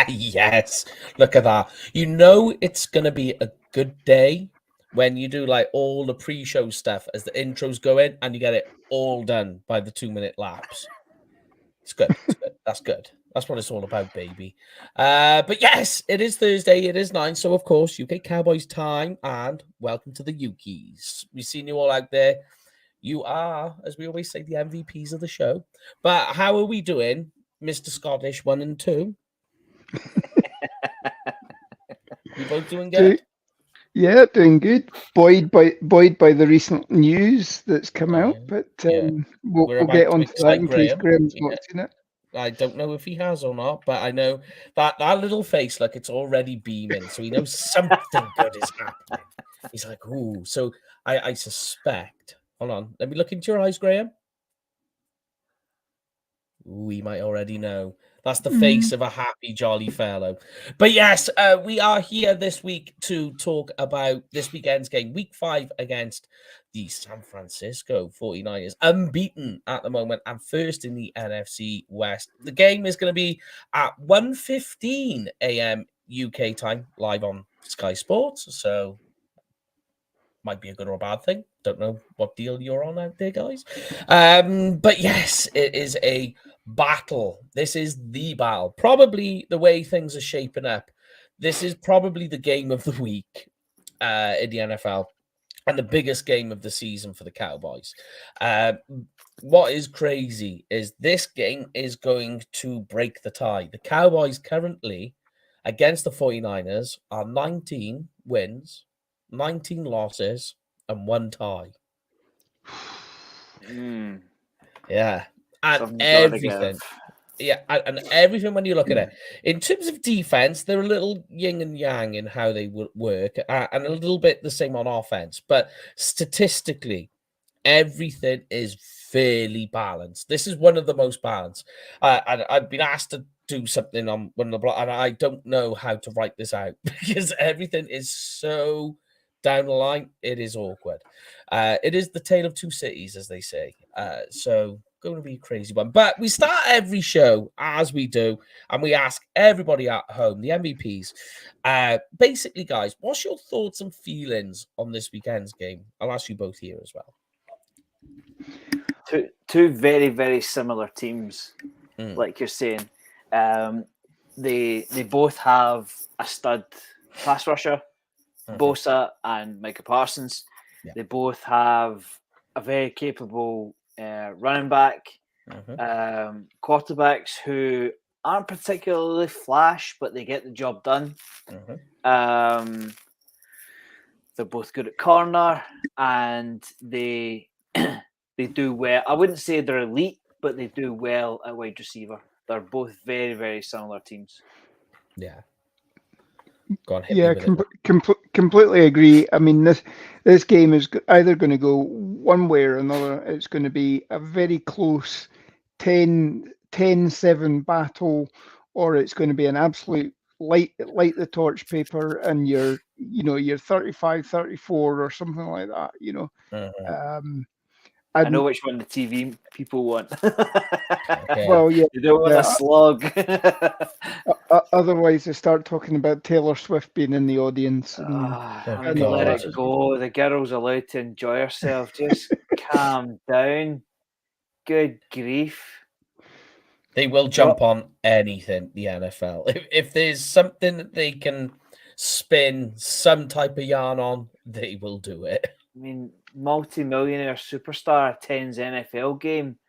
Yes, look at that. You know it's gonna be a good day when you do like all the pre-show stuff as the intros go in and you get it all done by the 2-minute lapse. It's good. It's good. That's good. That's what it's all about, baby. But yes, it is Thursday. It is 9. So of course, UK Cowboys time, and welcome to the Ukies. We've seen you all out there. You are, as we always say, the MVPs of the show. But how are we doing, Mr. Scottish 1 and 2? We both doing good? Yeah, doing good. Buoyed by the recent news that's come out, but we'll get on to that in case Graham's not seen it. I don't know if he has or not, but I know that little face, like it's already beaming, so he knows something good is happening. He's like, ooh. So I suspect. Hold on, let me look into your eyes, Graham. Ooh, he might already know. That's the face of a happy, jolly fellow. But yes, we are here this week to talk about this weekend's game, Week 5 against the San Francisco 49ers, unbeaten at the moment and first in the NFC West. The game is going to be at 1:15 a.m. UK time, live on Sky Sports. So might be a good or a bad thing. Don't know what deal you're on out there, guys. But yes, it is a battle. This is the battle. Probably the way things are shaping up. This is probably the game of the week in the NFL and the biggest game of the season for the Cowboys. What is crazy is this game is going to break the tie. The Cowboys currently against the 49ers are 19 wins, 19 losses, and 1 tie. Yeah. And everything. Yeah, and everything when you look at it. In terms of defense, they're a little yin and yang in how they work, and a little bit the same on offense. But statistically, everything is fairly balanced. This is one of the most balanced. I've been asked to do something on one of the blog, and I don't know how to write this out because everything is so down the line. It is awkward. It is the tale of two cities, as they say. So going to be a crazy one. But we start every show as we do, and we ask everybody at home, the MVPs, basically, guys, what's your thoughts and feelings on this weekend's game? I'll ask you both here as well. Two very, very similar teams, like you're saying. They both have a stud pass rusher, Bosa and Micah Parsons. Yeah. They both have a very capable running back, quarterbacks who aren't particularly flash, but they get the job done. They're both good at corner, and they do well. I wouldn't say they're elite, but they do well at wide receiver. They're both very, very similar teams. Yeah. Completely agree. I mean, this game is either going to go one way or another. It's going to be a very close 10-7 battle, or it's going to be an absolute light the torch paper, and you're 35-34 or something like that. I know which one the TV people want. Okay. Well, yeah, they don't want a slog. Otherwise, they start talking about Taylor Swift being in the audience. And let it go. The girl's allowed to enjoy herself. Just calm down. Good grief. They will jump on anything, the NFL. If there's something that they can spin some type of yarn on, they will do it. I mean, multi-millionaire superstar attends NFL game.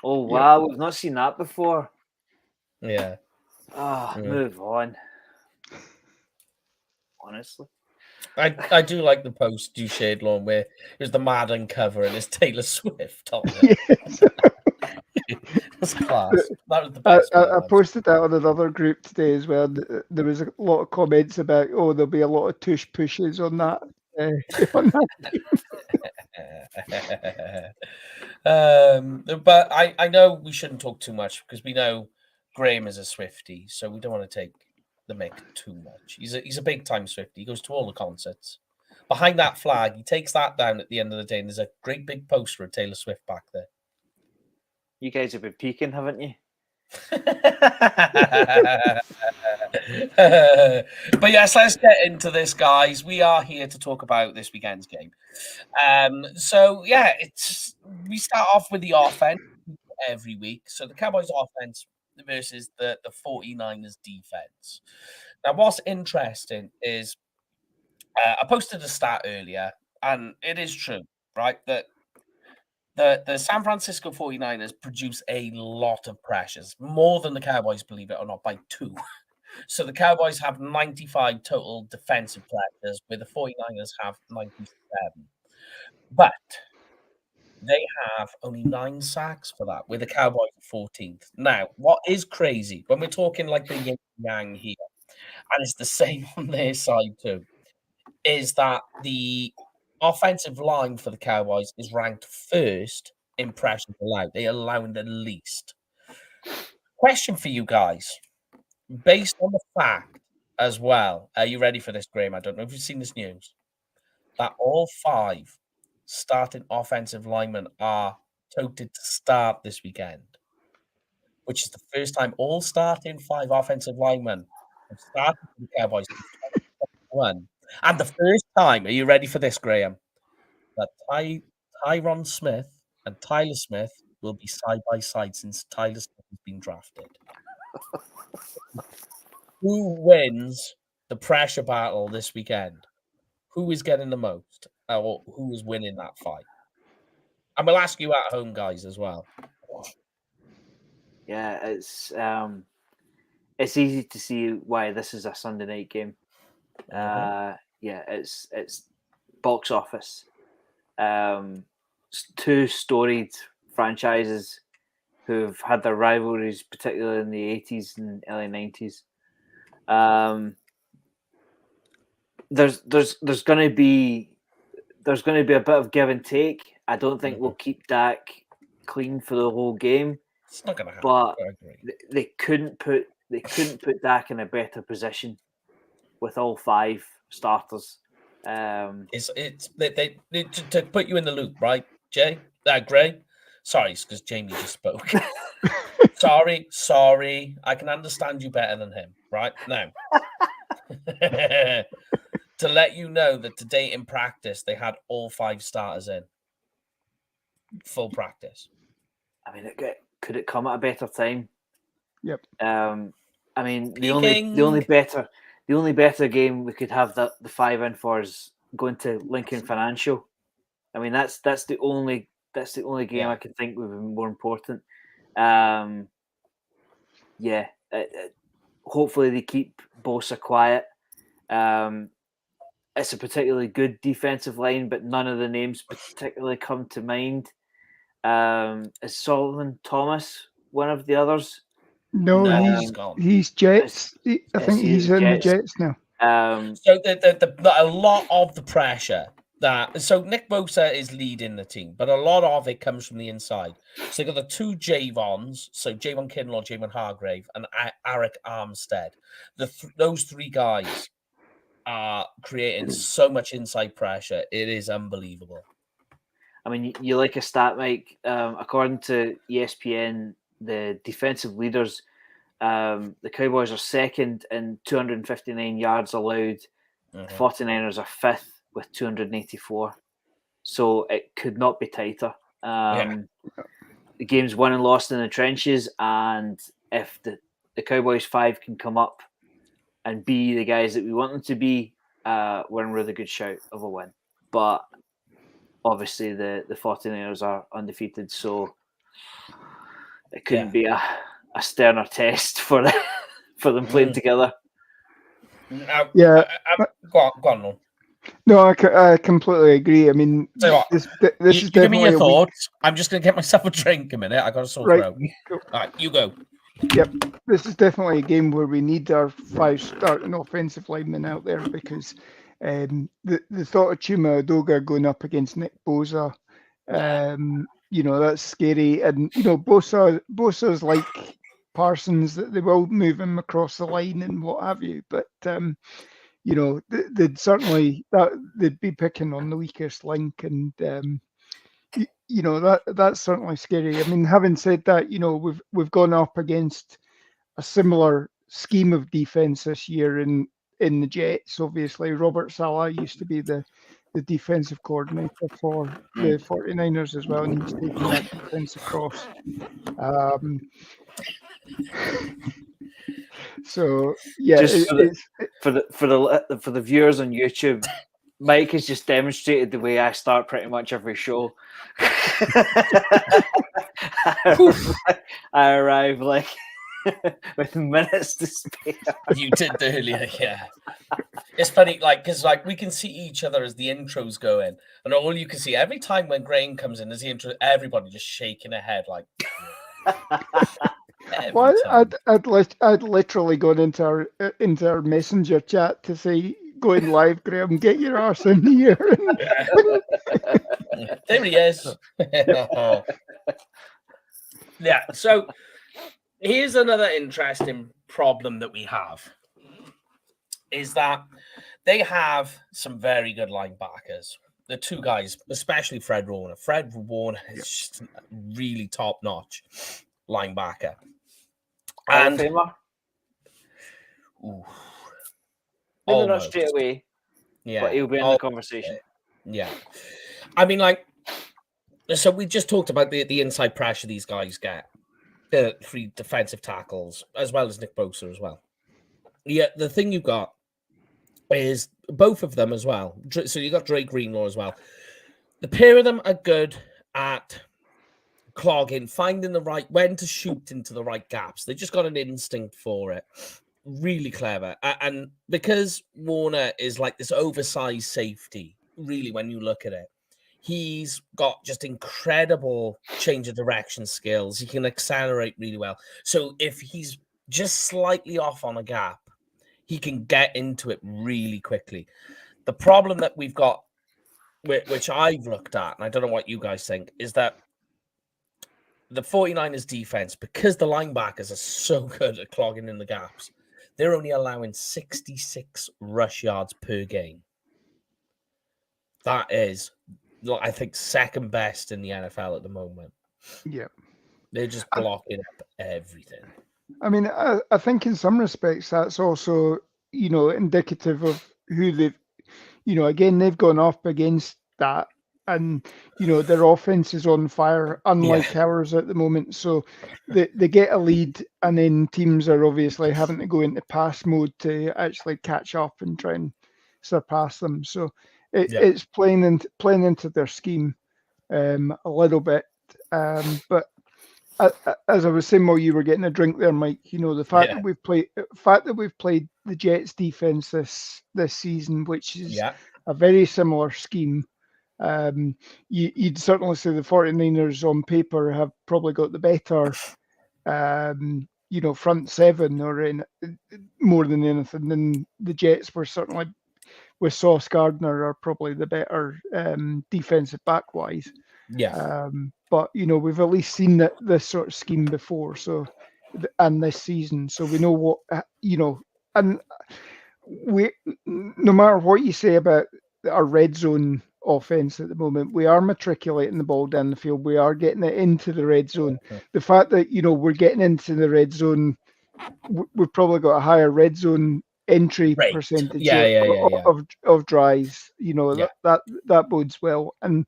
Oh, wow. We've not seen that before. Yeah. Move on. Honestly. I do like the post you shared, Lauren, where there's the Madden cover and it's Taylor Swift on there. Yes. That's class. That was the best. I posted that on another group today as well. There was a lot of comments about, there'll be a lot of tush pushes on that. But I know we shouldn't talk too much because we know Graham is a Swiftie, so we don't want to take the mic too much. He's a big time Swiftie. He goes to all the concerts. Behind that flag, he takes that down at the end of the day, and there's a great big poster of Taylor Swift back there. You guys have been peeking, haven't you? But yes, let's get into this, guys. We are here to talk about this weekend's game. So yeah, we start off with the offense every week. So the Cowboys offense versus the 49ers defense. Now, what's interesting is I posted a stat earlier, and it is true, right? That the San Francisco 49ers produce a lot of pressures, more than the Cowboys, believe it or not, by 2. So the Cowboys have 95 total defensive pressures, where the 49ers have 97. But they have only 9 sacks for that, where the Cowboys are 14th. Now, what is crazy, when we're talking like the yin-yang here, and it's the same on their side too, is that the offensive line for the Cowboys is ranked first in pressures allowed. They allow the least. Question for you guys. Based on the fact as well, are you ready for this, Graham? I don't know if you've seen this news, that all 5 starting offensive linemen are touted to start this weekend, which is the first time all starting 5 offensive linemen have started for the Cowboys since 2021. And the first time, are you ready for this, Graham? That Tyron Smith and Tyler Smith will be side by side since Tyler Smith has been drafted. Who wins the pressure battle this weekend? Who is getting the most? Or who is winning that fight? And we'll ask you at home, guys, as well. Yeah, it's easy to see why this is a Sunday night game. Yeah, it's box office. 2 storied franchises who've had their rivalries, particularly in the 80s and early 90s. There's going to be a bit of give and take. I don't think we'll keep Dak clean for the whole game. It's not going to happen. But they couldn't put Dak in a better position with all 5 starters. It's they to put you in the loop, right, Jay? Gray? Sorry, it's because Jamie just spoke. Sorry. I can understand you better than him, right? Now, to let you know that today in practice, they had all 5 starters in. Full practice. I mean, could it come at a better time? Yep. I mean, the only better game we could have the 5 in for is going to Lincoln Financial. I mean, that's the only game I can think would be more important. Hopefully they keep Bosa quiet. It's a particularly good defensive line, but none of the names particularly come to mind. Is Solomon Thomas one of the others? No, he's Jets. I think he's in the Jets now. So a lot of the pressure so Nick Bosa is leading the team, but a lot of it comes from the inside. So you got the 2 Javons, so Javon Kinlaw, Javon Hargrave, and Arik Armstead. Those 3 guys are creating so much inside pressure. It is unbelievable. I mean, you like a stat, Mike. According to ESPN, the defensive leaders, the Cowboys are second in 259 yards allowed. The 49ers are 5th with 284. So it could not be tighter. The game's won and lost in the trenches, and if the Cowboys 5 can come up and be the guys that we want them to be, we're in really good shout of a win. But obviously the 49ers are undefeated, so it couldn't be a sterner test for them playing together. Go on, Lon. No, I completely agree. I mean, this is give me your thoughts. I'm just going to get myself a drink a minute. I got a sore throat. All right, you go. Yep, this is definitely a game where we need our 5 starting offensive linemen out there, because the thought of Chuma Adoga going up against Nick Bosa, that's scary. And Bosa's like Parsons, that they will move him across the line and what have you. But they'd certainly they'd be picking on the weakest link, and that's certainly scary. I mean, having said that, we've gone up against a similar scheme of defense this year in the Jets. Obviously, Robert Saleh used to be the defensive coordinator for the 49ers as well, and he's taken that defense across. So yeah, Just for the viewers on YouTube, Mike has just demonstrated the way I start pretty much every show. I arrive like with minutes to spare. You did earlier, yeah. It's funny, because we can see each other as the intros go in, and all you can see every time when Graham comes in as the intro, everybody just shaking their head like. Well, I'd literally gone into our messenger chat to say, "Going live, Graham, get your arse in here." There he is. Yeah. So here's another interesting problem that we have: is that they have some very good linebackers. The two guys, especially Fred Warner. Fred Warner is just really top-notch linebacker. And Famer. Maybe not straight away. Yeah. But he'll be in the conversation. Yeah. I mean, so we just talked about the inside pressure these guys get. The 3 defensive tackles, as well as Nick Bosa as well. Yeah, the thing you've got is both of them as well. So you got Drake Greenlaw as well. The pair of them are good at clogging, finding when to shoot into the right gaps. They just got an instinct for it. Really clever. And because Warner is like this oversized safety, really, when you look at it, he's got just incredible change of direction skills. He can accelerate really well. So if he's just slightly off on a gap, he can get into it really quickly. The problem that we've got, which I've looked at, and I don't know what you guys think, is that the 49ers defense, because the linebackers are so good at clogging in the gaps, they're only allowing 66 rush yards per game. That is, I think, second best in the NFL at the moment. Yeah. They're just blocking up everything. I mean, I think in some respects that's also, indicative of who they've, again, they've gone up against that. And, their offense is on fire, unlike ours at the moment. So they get a lead, and then teams are obviously having to go into pass mode to actually catch up and try and surpass them. So it's playing into their scheme a little bit. But as I was saying while you were getting a drink there, Mike, the fact that we've played the Jets defense this season, which is a very similar scheme. You'd certainly say the 49ers on paper have probably got the better, front seven, or in more than anything. Then the Jets were certainly, with Sauce Gardner, are probably the better defensive back wise. Yeah. But we've at least seen this sort of scheme before, and this season, so we know what and we, no matter what you say about our red zone offense at the moment, we are matriculating the ball down the field. We are getting it into the red zone. The fact that we're getting into the red zone, we've probably got a higher red zone entry percentage of drives. That bodes well, and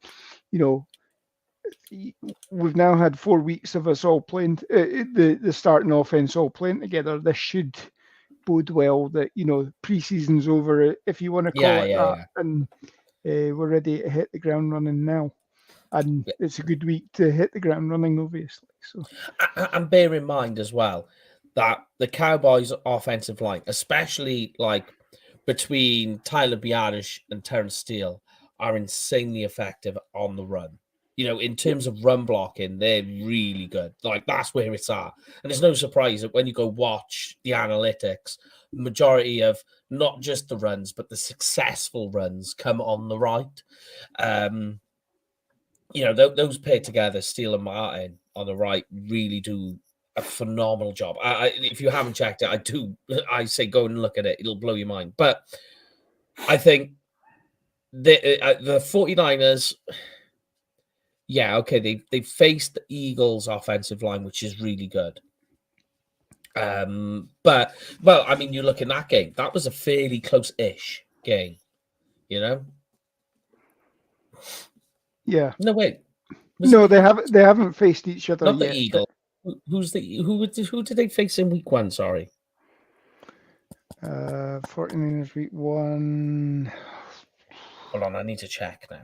we've now had 4 weeks of us all playing the starting offense all playing together. This should bode well that preseason's over, if you want to call it that, and we're ready to hit the ground running now. And it's a good week to hit the ground running, obviously. So, and bear in mind as well that the Cowboys' offensive line, especially between Tyler Biadasz and Terrence Steele, are insanely effective on the run. In terms of run blocking, they're really good. That's where it's at. And it's no surprise that when you go watch the analytics, the majority of not just the runs, but the successful runs come on the right. Those paired together, Steele and Martin on the right, really do a phenomenal job. If you haven't checked it, I say go and look at it. It'll blow your mind. But I think the 49ers... Yeah, okay. They faced the Eagles' offensive line, which is really good. But I mean, you look in that game, that was a fairly close-ish game, you know? Yeah. No, wait. No, they haven't faced each other Not yet. the Eagles. Who did they face in week 1? Sorry. 49ers week 1. Hold on, I need to check now.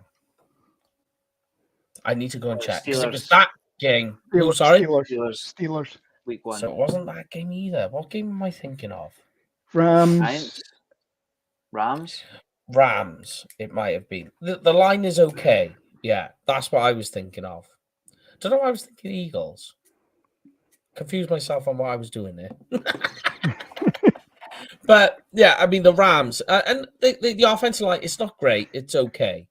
I need to go and check because it was Steelers. that game. Who? Sorry, Steelers. Week 1. So it wasn't that game either. What game am I thinking of? Rams. Rams. It might have been. The line is okay. Yeah, that's what I was thinking of. Don't know why I was thinking Eagles. Confused myself on what I was doing there. But yeah, I mean the Rams and the offensive line. It's not great. It's okay,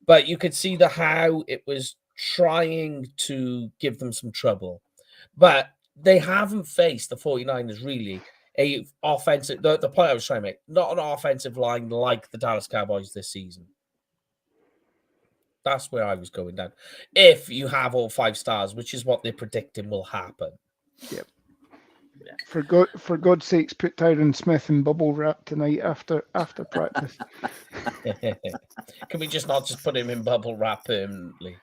but you could see how it was trying to give them some trouble. But they haven't faced the 49ers really a offensive. The point I was trying to make, not an offensive line like the Dallas Cowboys this season. That's where I was going down. If you have all 5 stars, which is what they're predicting will happen. Yep. Yeah. For God's sakes, put Tyron Smith in bubble wrap tonight after practice. Can we just not just put him in bubble wrap permanently?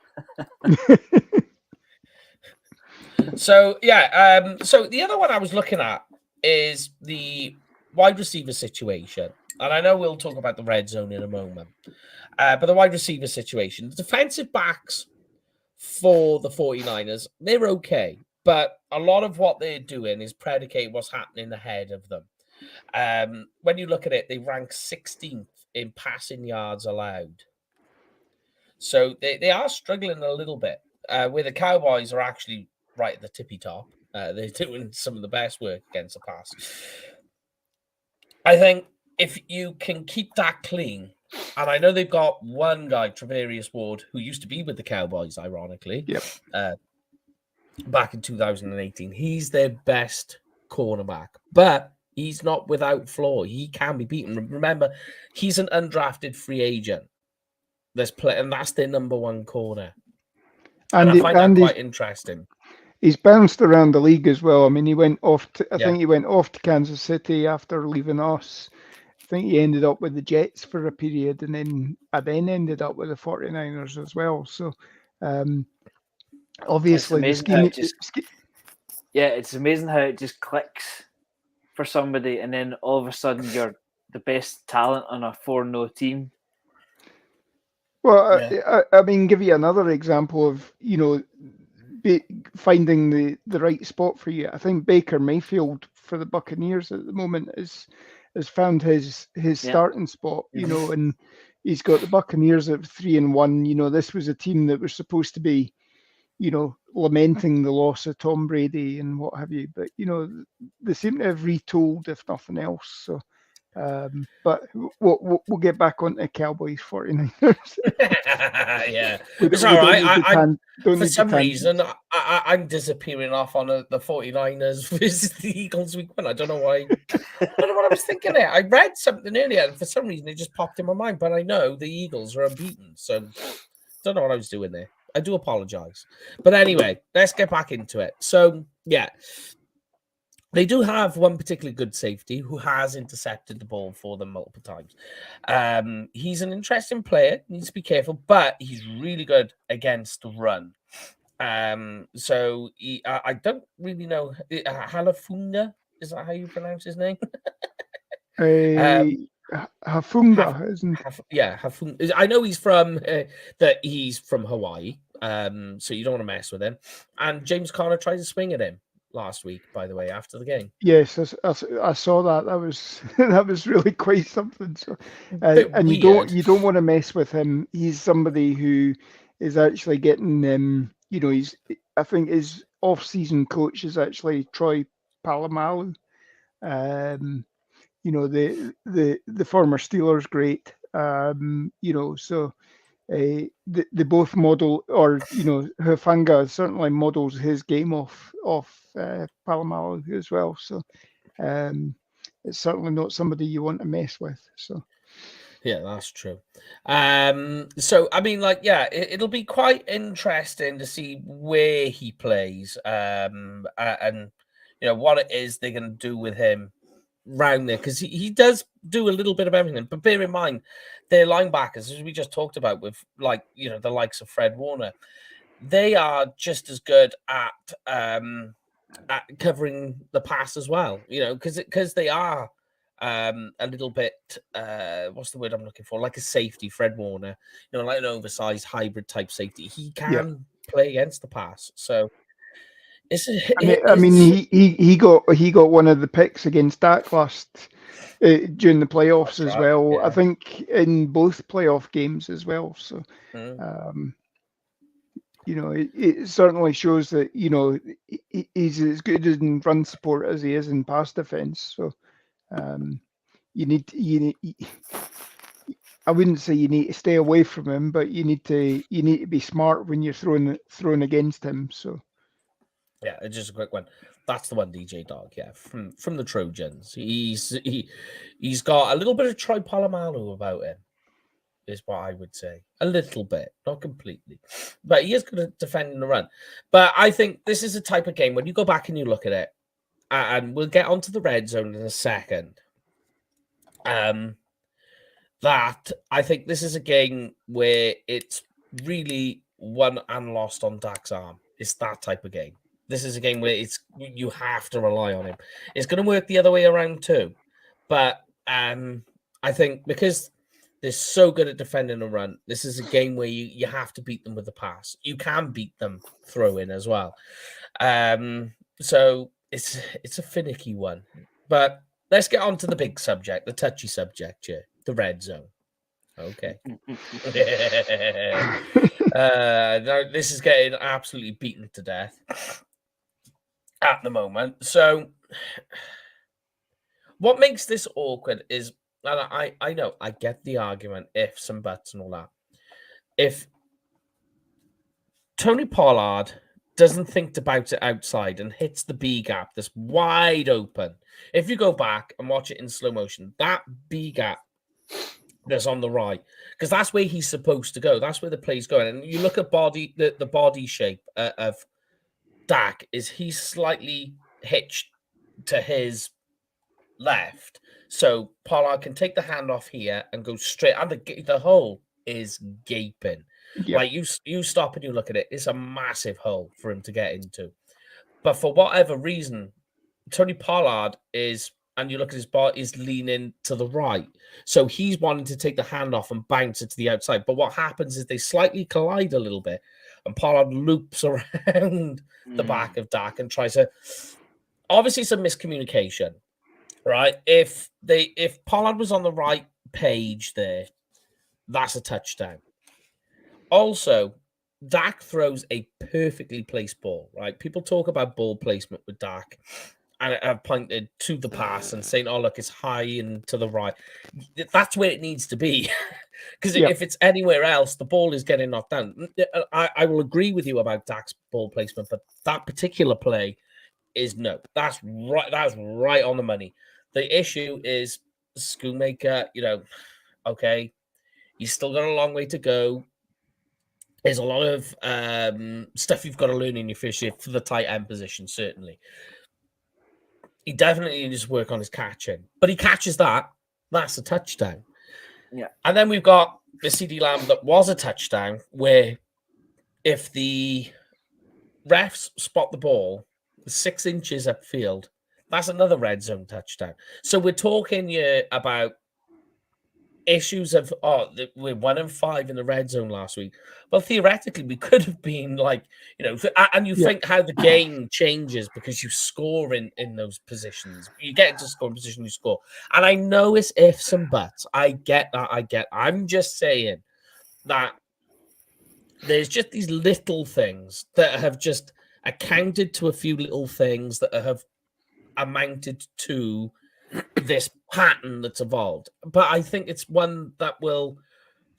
So yeah, so the other one I was looking at is the wide receiver situation, and I know we'll talk about the red zone in a moment. But the wide receiver situation, the defensive backs for the 49ers, they're okay. But a lot of what they're doing is predicate what's happening ahead of them. When you look at it, they rank 16th in passing yards allowed. So they are struggling a little bit, where the Cowboys are actually right at the tippy top. They're doing some of the best work against the pass. I think if you can keep that clean, and I know they've got one guy, Travarius Ward, who used to be with the Cowboys, ironically, back in 2018. He's their best cornerback, but he's not without flaw. He can be beaten. Remember, he's an undrafted free agent. And that's their number 1 corner. And I find that quite interesting. He's bounced around the league as well. I mean, he went off to, I think he went off to Kansas City after leaving us. I think he ended up with the Jets for a period, and then ended up with the 49ers as well. So, obviously, it's amazing how it just clicks for somebody, and then all of a sudden you're the best talent on a 4-0 team. Well, I mean, give you another example of, finding the right spot for you. I think Baker Mayfield for the Buccaneers at the moment has found his starting spot, and he's got the Buccaneers at 3-1. This was a team that was supposed to be, lamenting the loss of Tom Brady and what have you, but they seem to have retooled, if nothing else. So, but we'll get back on the Cowboys 49ers. Yeah, it's all right. For some reason, I'm disappearing off on the 49ers versus the Eagles week 1. I don't know why. I don't know what I was thinking there. I read something earlier, and for some reason, it just popped in my mind. But I know the Eagles are unbeaten, so don't know what I was doing there. I do apologize. But anyway, let's get back into it. So, yeah. They do have one particularly good safety who has intercepted the ball for them multiple times. He's an interesting player, needs to be careful, but he's really good against the run. So I don't really know. Halafunga, is that how you pronounce his name? Hafunga, isn't it? Hafunga. I know he's from Hawaii, so you don't want to mess with him. And James Conner tried to swing at him last week, by the way, after the game. Yes, I saw that. That was really quite something. So, and you don't want to mess with him. He's somebody who is actually getting I think his off-season coach is actually Troy Polamalu. The former Steelers great. So. They both model, or Hufanga certainly models his game off Polamalu as well. So it's certainly not somebody you want to mess with. So Yeah, that's true. So I mean, like, yeah, it'll be quite interesting to see where he plays, and what it is they're going to do with him round there, because he does do a little bit of everything. But bear in mind, their linebackers, as we just talked about, with the likes of Fred Warner, they are just as good at covering the pass as well. Because they are a little bit what's the word I'm looking for? Like a safety, Fred Warner, like an oversized hybrid type safety. He can play against the pass. So I mean, he got one of the picks against Dak last during the playoffs as well. Yeah. I think in both playoff games as well. So, it certainly shows that he's as good in run support as he is in pass defense. So, you need. I wouldn't say you need to stay away from him, but you need to be smart when you're throwing against him. So. Yeah, just a quick one. That's the one, DJ Dog. Yeah, from the Trojans. He's got a little bit of Troy Polamalu about him, is what I would say. A little bit, not completely, but he is good at defending the run. But I think this is a type of game when you go back and you look at it, and we'll get onto the red zone in a second. That I think this is a game where it's really won and lost on Dak's arm. It's that type of game. This is a game where you have to rely on him. It's going to work the other way around too. But I think because they're so good at defending a run, this is a game where you have to beat them with the pass. You can beat them throwing as well. So it's a finicky one. But let's get on to the big subject, the touchy subject here, the red zone. Okay. Now this is getting absolutely beaten to death at the moment. So what makes this awkward is, and I know, I get the argument, ifs and buts and all that. If Tony Pollard doesn't think about it outside and hits the B gap that's wide open, if you go back and watch it in slow motion, that B gap that's on the right, because that's where he's supposed to go. That's where the play's going. And you look at the body shape of Dak, is he's slightly hitched to his left, so Pollard can take the hand off here and go straight. And the hole is gaping. Yep. Like you stop and you look at it, it's a massive hole for him to get into. But for whatever reason, Tony Pollard is, and you look at his body, is leaning to the right. So he's wanting to take the hand off and bounce it to the outside. But what happens is they slightly collide a little bit, and Pollard loops around the back of Dak and tries to. Obviously, some miscommunication, right? If Pollard was on the right page there, that's a touchdown. Also, Dak throws a perfectly placed ball, right? People talk about ball placement with Dak, and I've pointed to the pass and saying, "Oh, look, it's high and to the right." That's where it needs to be, because if it's anywhere else, the ball is getting knocked down. I will agree with you about Dak's ball placement, but that particular play is no. That's right. That's right on the money. The issue is Schoonmaker. Okay, he's still got a long way to go. There's a lot of stuff you've got to learn in your first year for the tight end position, certainly. He definitely needs to work on his catching, but he catches that. That's a touchdown. Yeah. And then we've got the CD Lamb that was a touchdown, where if the refs spot the ball 6 inches upfield, that's another red zone touchdown. So we're talking here about issues of we're 1-5 in the red zone last week. Well, theoretically, we could have been like, and you think how the game changes because you score in those positions. You get into scoring position, you score. And I know it's ifs and buts. I get that. I'm just saying that there's just these little things that have just accounted to a few little things that have amounted to this pattern that's evolved. But I think it's one that will,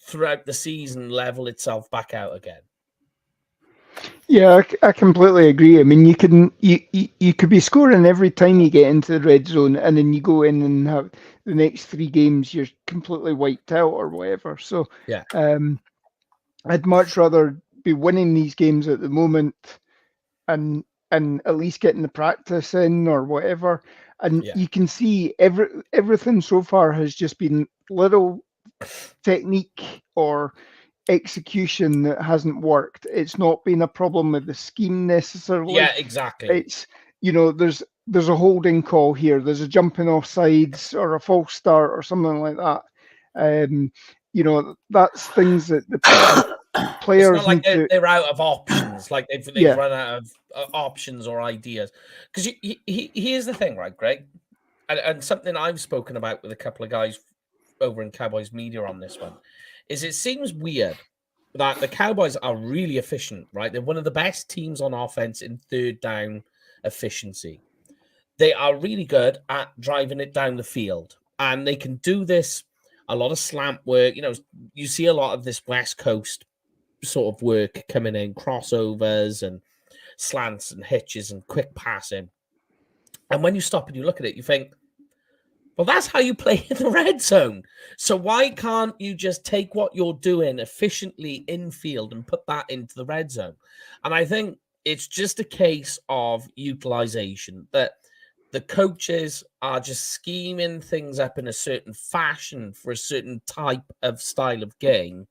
throughout the season, level itself back out again. Yeah, I completely agree. I mean, you could be scoring every time you get into the red zone, and then you go in and have the next 3 games you're completely wiped out or whatever. So, Yeah. I'd much rather be winning these games at the moment and at least getting the practice in or whatever. And Yeah. you can see everything so far has just been little technique or execution that hasn't worked. It's not been a problem with the scheme necessarily. Yeah, exactly. It's there's a holding call here. There's a jumping off sides or a false start or something like that. That's things that the It's players not like need to. they're out of options, like they've Yeah, run out of options or ideas. Because here's the thing, right, Greg, and something I've spoken about with a couple of guys over in Cowboys media on this one, is it seems weird that the Cowboys are really efficient, right? They're one of the best teams on offense in third down efficiency. They are really good at driving it down the field, and they can do this a lot of slant work. You see a lot of this West Coast sort of work coming in, crossovers and slants and hitches and quick passing. And when you stop and you look at it, you think, well, that's how you play in the red zone. So why can't you just take what you're doing efficiently in field and put that into the red zone? And I think it's just a case of utilization, that the coaches are just scheming things up in a certain fashion for a certain type of style of game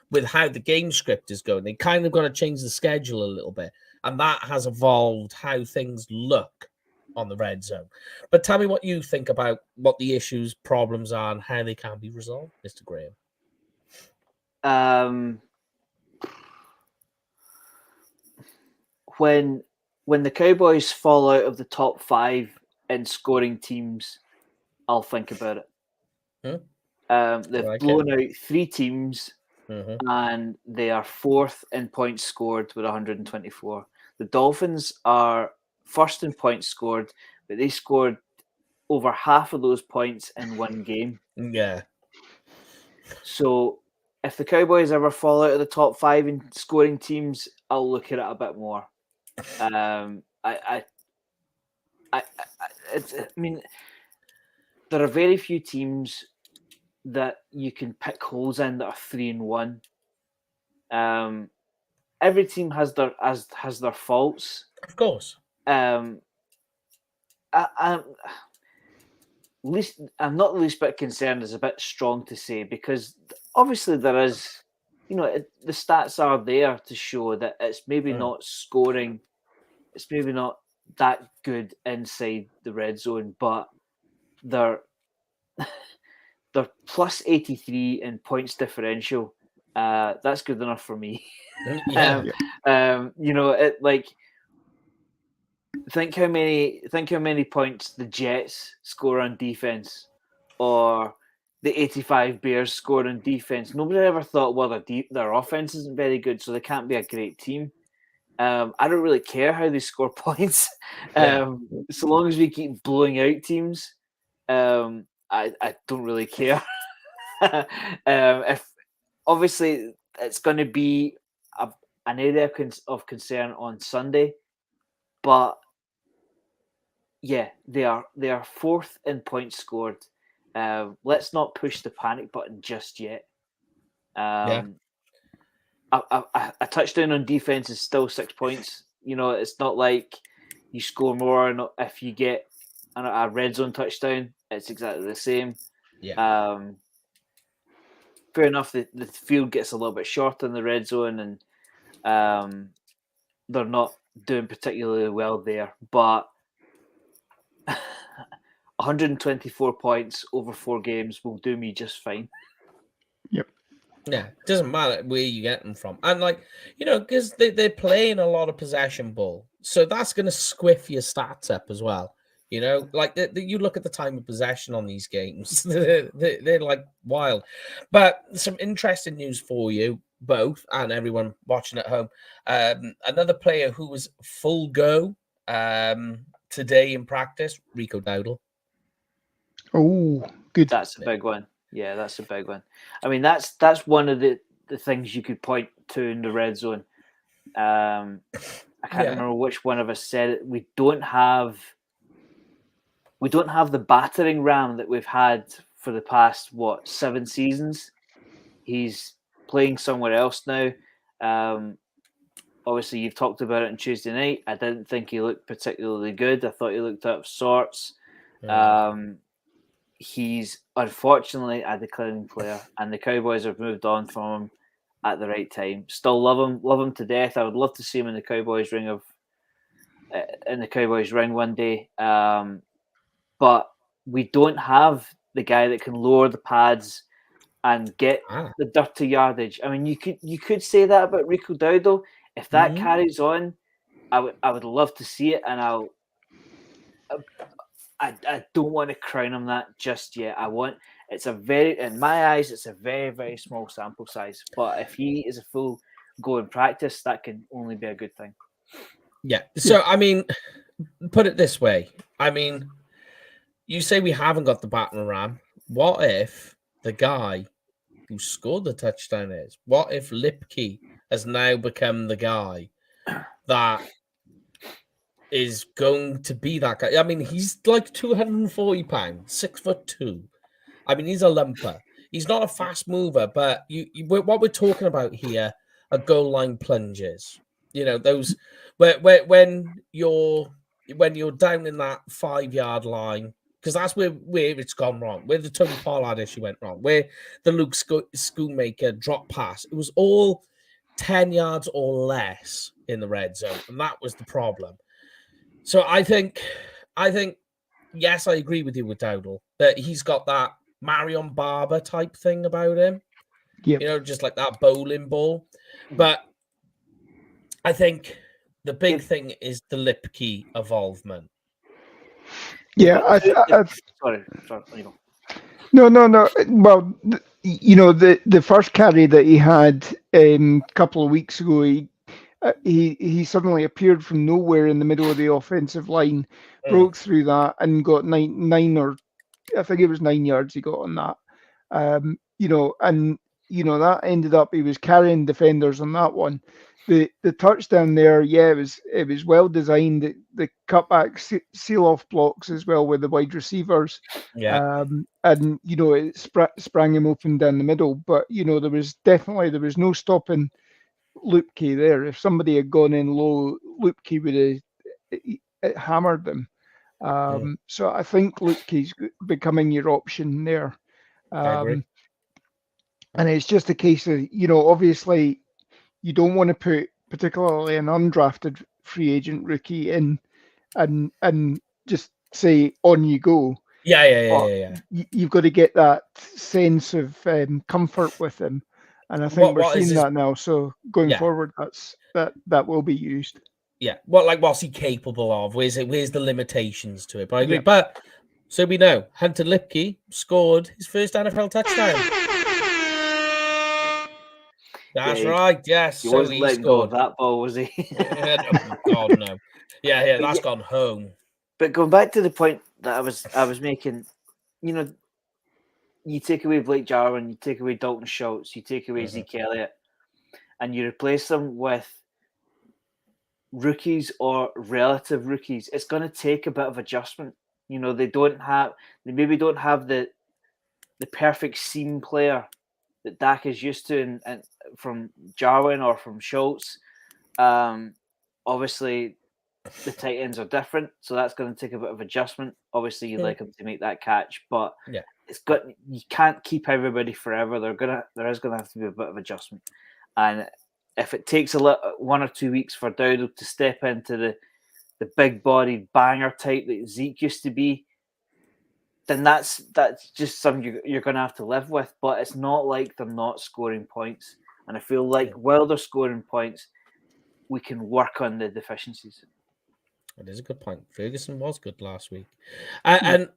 with how the game script is going. They kind of got to change the schedule a little bit. And that has evolved how things look on the red zone. But tell me what you think about what the issues, problems are, and how they can be resolved, Mr. Graham. When the Cowboys fall out of the top 5 in scoring teams, I'll think about it. They've blown out 3 teams, and they are 4th in points scored with 124. The Dolphins are 1st in points scored, but they scored over half of those points in one game. Yeah. So if the Cowboys ever fall out of the top 5 in scoring teams, I'll look at it a bit more. I mean, there are very few teams that you can pick holes in that are 3-1. Every team has their faults, of course. I'm not the least bit concerned is a bit strong to say, because obviously there is, the stats are there to show that it's maybe not scoring, it's maybe not that good inside the red zone, but they're plus 83 in points differential. That's good enough for me. Yeah. Think how many points the Jets score on defense, or the 85 Bears score on defense. Nobody ever thought, well, their offense isn't very good, so they can't be a great team. I don't really care how they score points, so long as we keep blowing out teams. I don't really care. If obviously it's going to be an area of concern on Sunday, but yeah, they are 4th in points scored. Let's not push the panic button just yet. A touchdown on defense is still 6 points. It's not like you score more if you get a red zone touchdown. It's exactly the same. Yeah. Fair enough. The field gets a little bit short in the red zone, and they're not doing particularly well there. But 124 points over 4 games will do me just fine. Yep. Yeah, it doesn't matter where you get them from. And because they're playing a lot of possession ball. So that's going to squiff your stats up as well. You look at the time of possession on these games, they're like wild. But some interesting news for you both and everyone watching at home. Another player who was full go today in practice, Rico Dowdle. Oh, good. That's a big one. Yeah, that's a big one. I mean, that's one of the things you could point to in the red zone. I can't remember which one of us said it. We don't have the battering ram that we've had for the past 7 seasons. He's playing somewhere else now. Obviously, you've talked about it on Tuesday night. I didn't think he looked particularly good. I thought he looked out of sorts. He's unfortunately a declining player, and the Cowboys have moved on from him at the right time. Still love him to death. I would love to see him in the Cowboys ring one day. But we don't have the guy that can lower the pads and get the dirty yardage. I mean, you could say that about Rico Dowdle. If that carries on, I would love to see it, and I don't want to crown him that just yet. In my eyes, it's a very, very small sample size. But if he is a full go in practice, that can only be a good thing. Yeah. So, I mean, put it this way. I mean, you say we haven't got the battering ram. What if the guy who scored the touchdown is? What if Lipke has now become the guy that is going to be that guy? I mean, he's like 240 pounds, 6'2". I mean, he's a lumper. He's not a fast mover, but what we're talking about here are goal line plunges. You know, those when you're down in that 5-yard line, because that's where it's gone wrong, where the Tony Pollard issue went wrong, where the Luke Schoonmaker drop pass. It was all 10 yards or less in the red zone, and that was the problem. So I think, yes, I agree with you with Dowdle that he's got that Marion Barber type thing about him. Yep. You know, just like that bowling ball. But I think the big thing is the Lipke involvement. Yeah, sorry. No. Well, you know, the first carry that he had a couple of weeks ago, he suddenly appeared from nowhere in the middle of the offensive line, broke through that, and got nine or I think it was 9 yards he got on that. You know, and you know that ended up he was carrying defenders on that one. The touchdown there, yeah, it was well designed. The cutback seal off blocks as well with the wide receivers. Yeah. And you know it sprang him open down the middle. But you know there was no stopping Lupke there. If somebody had gone in low, Lupke would have hammered them. So I think Lupke's becoming your option there. I agree. And it's just a case of, you know, obviously you don't want to put particularly an undrafted free agent rookie in and just say on you go. Yeah. You've got to get that sense of comfort with him, and I think we're seeing that now. So going forward, that will be used. Yeah. What's he capable of? Where's the limitations to it? But I agree. Yeah. But so we know Hunter Lipke scored his first NFL touchdown. That's right. Yes. He wasn't letting go of that ball, was he? Oh, God, no. Yeah. That's gone home. But going back to the point that I was making, you know, you take away Blake Jarwin, you take away Dalton Schultz, you take away Zeke Elliott, and you replace them with rookies or relative rookies. It's going to take a bit of adjustment. You know, they maybe don't have the perfect seam player that Dak is used to, and from Jarwin or from Schultz. Obviously, the tight ends are different, so that's going to take a bit of adjustment. Obviously, you'd like them to make that catch, but you can't keep everybody forever. There is gonna have to be a bit of adjustment, and if it takes 1 or 2 weeks for Dowdle to step into the big-bodied banger type that Zeke used to be, then that's just something you're going to have to live with. But it's not like they're not scoring points, and I feel like while they're scoring points, we can work on the deficiencies. It is a good point. Ferguson was good last week, and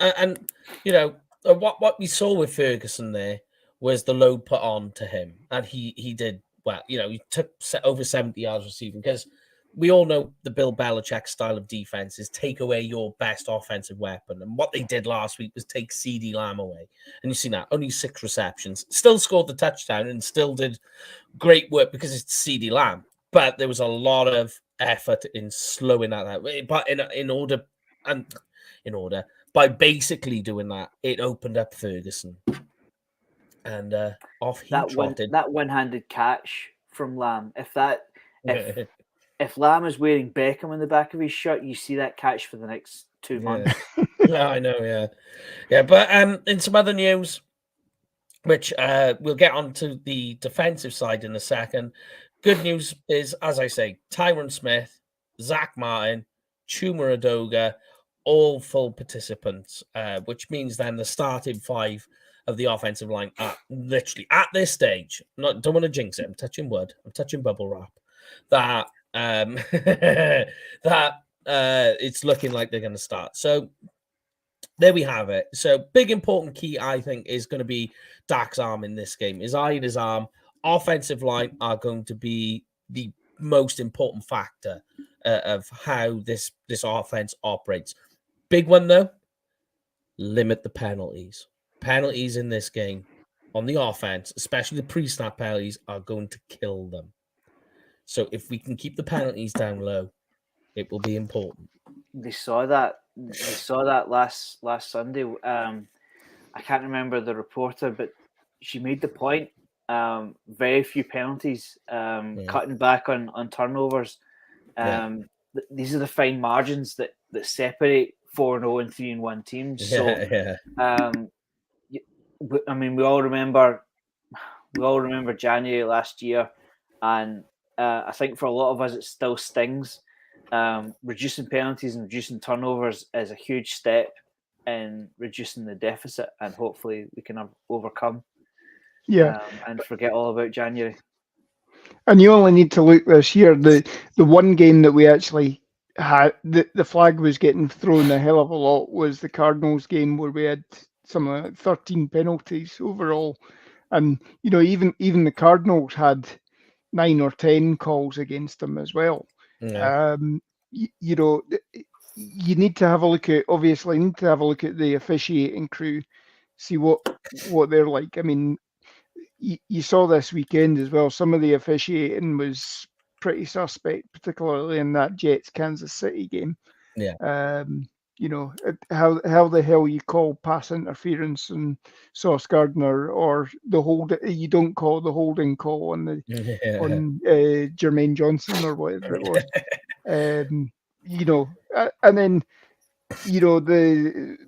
you know what we saw with Ferguson there was the load put on to him, and he did well. You know, he took over 70 yards receiving, because we all know the Bill Belichick style of defense is take away your best offensive weapon, and what they did last week was take CeeDee Lamb away, and you see that only 6 receptions, still scored the touchdown, and still did great work because it's CeeDee Lamb. but there was a lot of effort in slowing that out. But in order, by basically doing that, it opened up Ferguson, and off he trotted. That one-handed catch from Lamb. If Lamb is wearing Beckham in the back of his shirt, you see that catch for the next 2 months. Yeah, I know. Yeah. But in some other news, which we'll get onto the defensive side in a second. Good news is, as I say, Tyron Smith, Zach Martin, Chuma Adoga, all full participants, which means then the starting 5 of the offensive line are literally at this stage. Don't want to jinx it. I'm touching wood. I'm touching bubble wrap. That it's looking like they're going to start. So there we have it. So big important key, I think, is going to be Dak's arm in this game. His eye and his arm. Offensive line are going to be the most important factor of how this offense operates. Big one, though, limit the penalties. Penalties in this game on the offense, especially the pre-snap penalties, are going to kill them. So if we can keep the penalties down low, it will be important. They saw that last Sunday. I can't remember the reporter, but she made the point. Very few penalties, cutting back on turnovers. These are the fine margins that separate 4-0 and 3-1 teams. I mean, we all remember January last year, and I think for a lot of us it still stings. Reducing penalties and reducing turnovers is a huge step in reducing the deficit, and hopefully we can overcome. And forget all about January. And you only need to look this year. The one game that we actually had, the flag was getting thrown a hell of a lot, was the Cardinals game, where we had some 13 penalties overall. And, you know, even the Cardinals had 9 or 10 calls against them as well. Yeah. You know, you need to have a look at, obviously, you need to have a look at the officiating crew, see what they're like. I mean, you saw this weekend as well. Some of the officiating was pretty suspect, particularly in that Jets Kansas City game. Yeah. You know, how the hell you call pass interference and Sauce Gardner, or you don't call the holding call on Jermaine Johnson or whatever it was. You know, and then, you know, the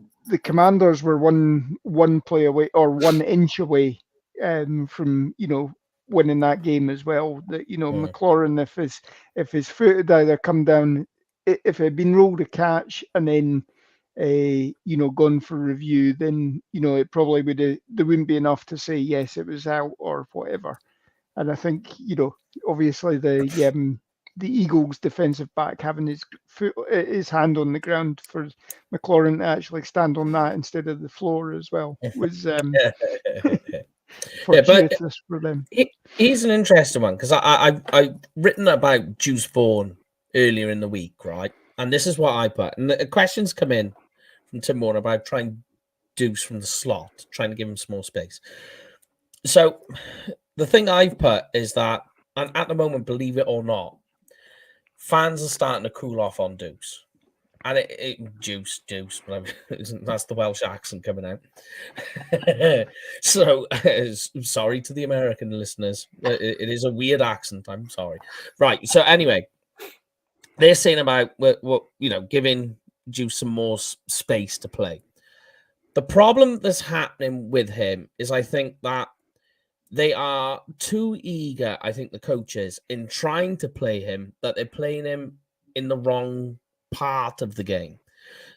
Commanders were one play away, or 1 inch away from, you know, winning that game as well. That, you know, McLaurin, if his foot had either come down, if it had been ruled a catch and then you know, gone for review, then, you know, it probably there wouldn't be enough to say yes, it was out or whatever. And I think, you know, obviously the Eagles defensive back having his hand on the ground for McLaurin to actually stand on that instead of the floor as well was fortuitous for them. He's an interesting one, because I written about Juice Vaughn earlier in the week, right? And this is what I put. And the questions come in from Tim Moore about trying Deuce from the slot, trying to give him some more space. So the thing I've put is that, and at the moment, believe it or not, fans are starting to cool off on Deuce. And Juice, whatever. That's the Welsh accent coming out. So, sorry to the American listeners. It is a weird accent. I'm sorry. Right. So, anyway, they're saying about what you know, giving Juice some more space to play. The problem that's happening with him is, I think that they are too eager, I think the coaches, in trying to play him, that they're playing him in the wrong part of the game.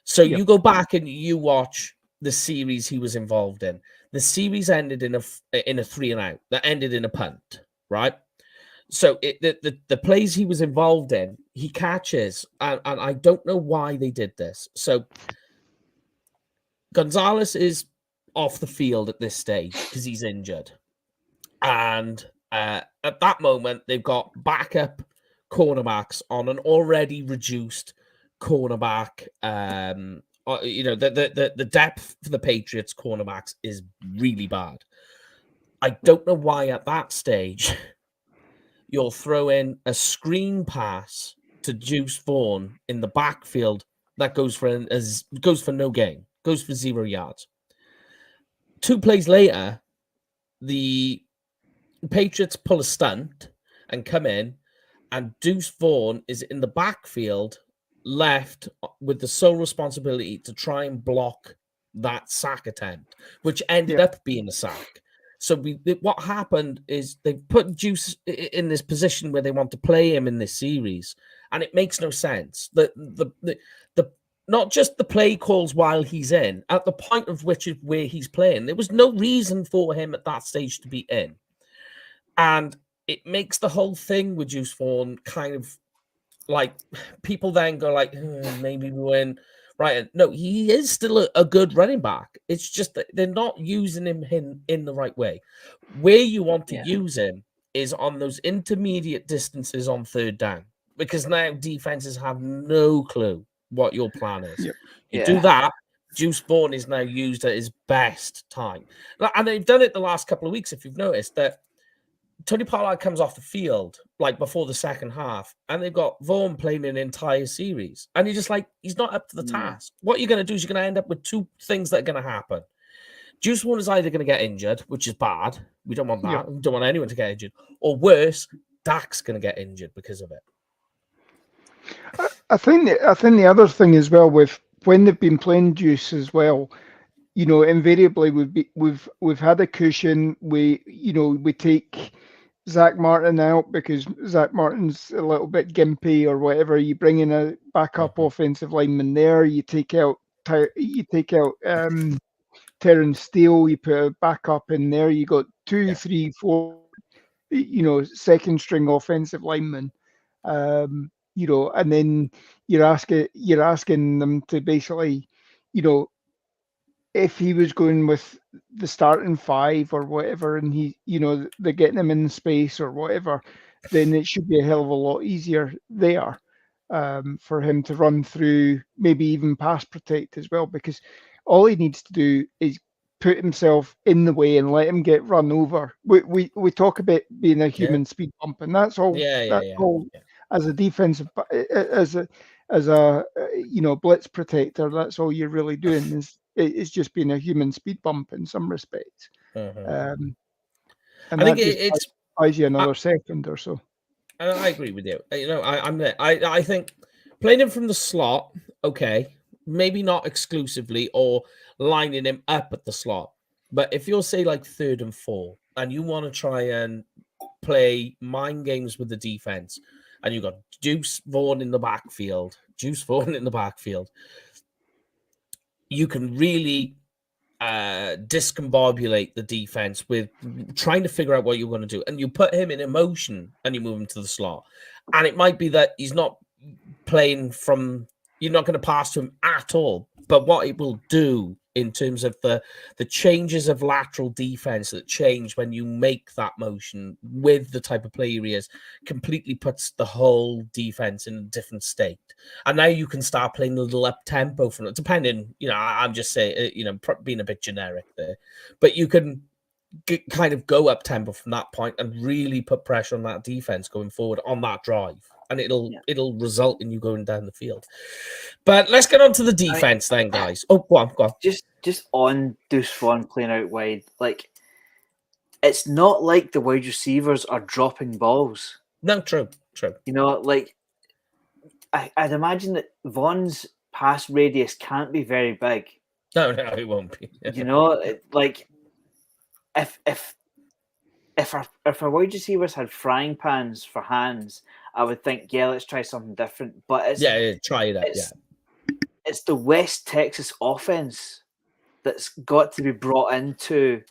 So you go back and you watch the series he was involved in. The series ended in a 3-and-out that ended in a punt, right? So the plays he was involved in, he catches, and I don't know why they did this. So Gonzalez is off the field at this stage because he's injured. And at that moment, they've got backup cornerbacks on an already reduced cornerback. You know, the depth for the Patriots cornerbacks is really bad. I don't know why at that stage you'll throw in a screen pass to Juice Vaughn in the backfield that goes for no gain, goes for 0 yards. 2 plays later, the Patriots pull a stunt and come in, and Deuce Vaughn is in the backfield, left with the sole responsibility to try and block that sack attempt, which ended up being a sack. So what happened is they put Juice in this position where they want to play him in this series, and it makes no sense. The not just the play calls while he's in, at the point of which is where he's playing, there was no reason for him at that stage to be in. And it makes the whole thing with Juice Vaughn kind of like people then go like, maybe we win. Right. No, he is still a good running back. It's just that they're not using him in the right way. Where you want to use him is on those intermediate distances on 3rd down, because now defenses have no clue what your plan is. You do that, Juice Vaughn is now used at his best time. And they've done it the last couple of weeks, if you've noticed, that Tony Pollard comes off the field like before the second half, and they've got Vaughn playing an entire series. And you're just like, he's not up to the task. What you're going to do is you're going to end up with 2 things that are going to happen. Juice Vaughn is either going to get injured, which is bad. We don't want that. We don't want anyone to get injured. Or worse, Dak's going to get injured because of it. I think the other thing as well, with when they've been playing Juice as well, you know, invariably we've had a cushion. We take Zach Martin out because Zach Martin's a little bit gimpy or whatever. You bring in a backup offensive lineman there. You take out Terrence Steele. You put a backup in there. You got 2, 3, 4, second string offensive linemen. And then you're asking them to basically, if he was going with the starting 5 or whatever, and they're getting him in space or whatever, then it should be a hell of a lot easier there for him to run through, maybe even pass protect as well, because all he needs to do is put himself in the way and let him get run over. We talk about being a human speed bump, and that's all. As a defensive, as a blitz protector, that's all you're really doing is just being a human speed bump in some respects. And I think it buys you another second or so. I agree with you. I'm there. I think playing him from the slot, okay, maybe not exclusively, or lining him up at the slot. But if you're, say, like 3rd and 4, and you want to try and play mind games with the defense, and you've got Juice Vaughn in the backfield, you can really discombobulate the defense with trying to figure out what you're going to do. And you put him in motion and you move him to the slot. And it might be that he's not playing from, you're not going to pass to him at all. But what it will do in terms of the changes of lateral defense that change when you make that motion with the type of player he is, completely puts the whole defense in a different state. And now you can start playing a little up tempo from it, depending, I'm just saying, being a bit generic there, but you can kind of go up tempo from that point and really put pressure on that defense going forward on that drive. And it'll result in you going down the field. But let's get on to the defense then, guys. Oh, go on. Just on Deuce Vaughn playing out wide, like, it's not like the wide receivers are dropping balls. No, true. Like, I'd imagine that Vaughn's pass radius can't be very big. No, it won't be. Like, if our wide receivers had frying pans for hands, I would think, let's try something different. But try that. It's the West Texas offense that's got to be brought into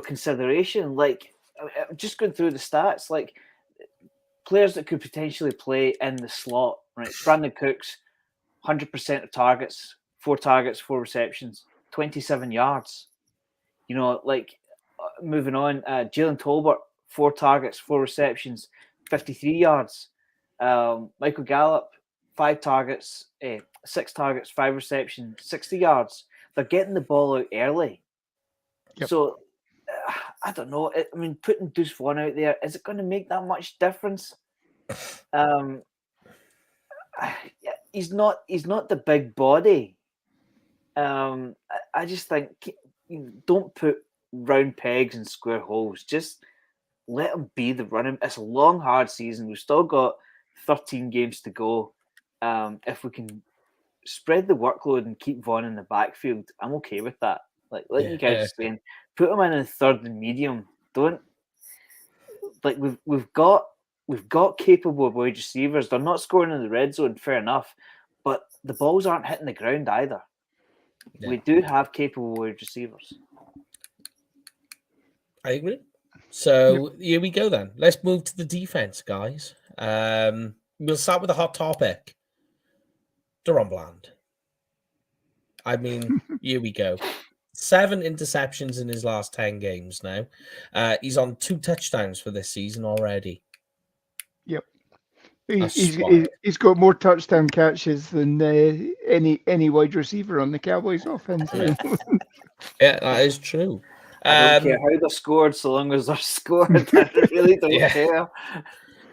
consideration. Like, just going through the stats, like players that could potentially play in the slot, right? Brandon Cooks, 100% of targets, 4 targets, 4 receptions, 27 yards. Moving on, Jalen Tolbert, 4 targets, 4 receptions, 53 yards. Michael Gallup, 6 targets, 5 receptions, 60 yards. They're getting the ball out early. Yep. So I don't know. I mean, putting Deuce Vaughn out there, is it going to make that much difference? He's not the big body. I just think don't put round pegs in square holes. Just let him be the running. It's a long, hard season. We've still got 13 games to go. If we can spread the workload and keep Vaughn in the backfield, I'm okay with that. Like you guys are saying, put him in third and medium. Don't we've got capable wide receivers. They're not scoring in the red zone, fair enough, but the balls aren't hitting the ground either. Yeah. We do have capable wide receivers. I agree. So here we go then. Let's move to the defense, guys. We'll start with a hot topic. DaRon Bland. I mean, here we go. 7 interceptions in his last 10 games now. He's on 2 touchdowns for this season already. Yep. He's got more touchdown catches than any wide receiver on the Cowboys offense. Yeah, that is true. I don't care how they're scored, so long as they're scored. I really don't care.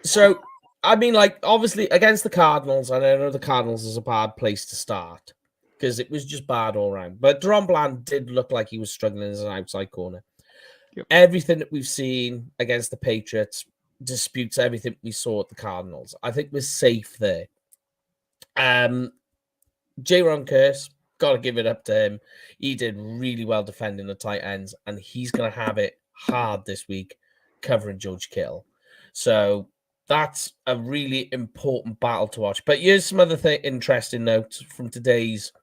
So, I mean, like, obviously, against the Cardinals, and I know the Cardinals is a bad place to start because it was just bad all around. But DaRon Bland did look like he was struggling as an outside corner. Yep. Everything that we've seen against the Patriots disputes everything we saw at the Cardinals. I think we're safe there. Jaron Kearse, got to give it up to him. He did really well defending the tight ends, and he's going to have it hard this week covering George Kittle. So that's a really important battle to watch. But here's some other interesting notes from today's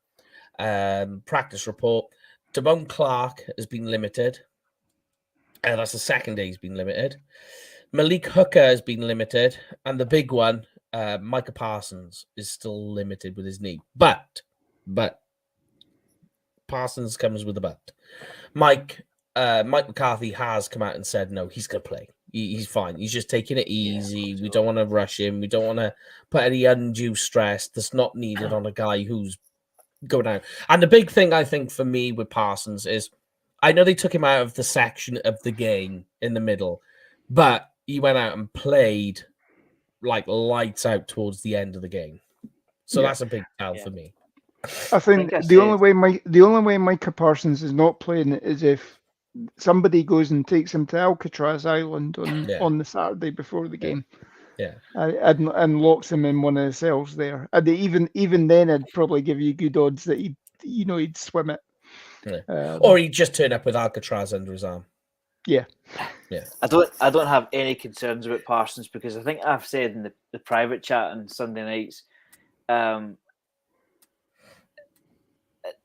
practice report. Damone Clark has been limited. That's the second day he's been limited. Malik Hooker has been limited. And the big one, Micah Parsons, is still limited with his knee. But Parsons comes with a but. Mike McCarthy has come out and said, no, he's going to play. He's fine. He's just taking it easy. We don't want to rush him. We don't want to put any undue stress that's not needed on a guy who's going out. And the big thing, I think, for me with Parsons is I know they took him out of the section of the game in the middle, but he went out and played like lights out towards the end of the game. So that's a big tell for me. I think the only way Micah Parsons is not playing it is if somebody goes and takes him to Alcatraz Island on the Saturday before the game. Yeah. And locks him in one of the cells there. And even then, I'd probably give you good odds that he'd swim it. Yeah. Or he'd just turn up with Alcatraz under his arm. Yeah. Yeah. I don't have any concerns about Parsons because I think I've said in the private chat on Sunday nights,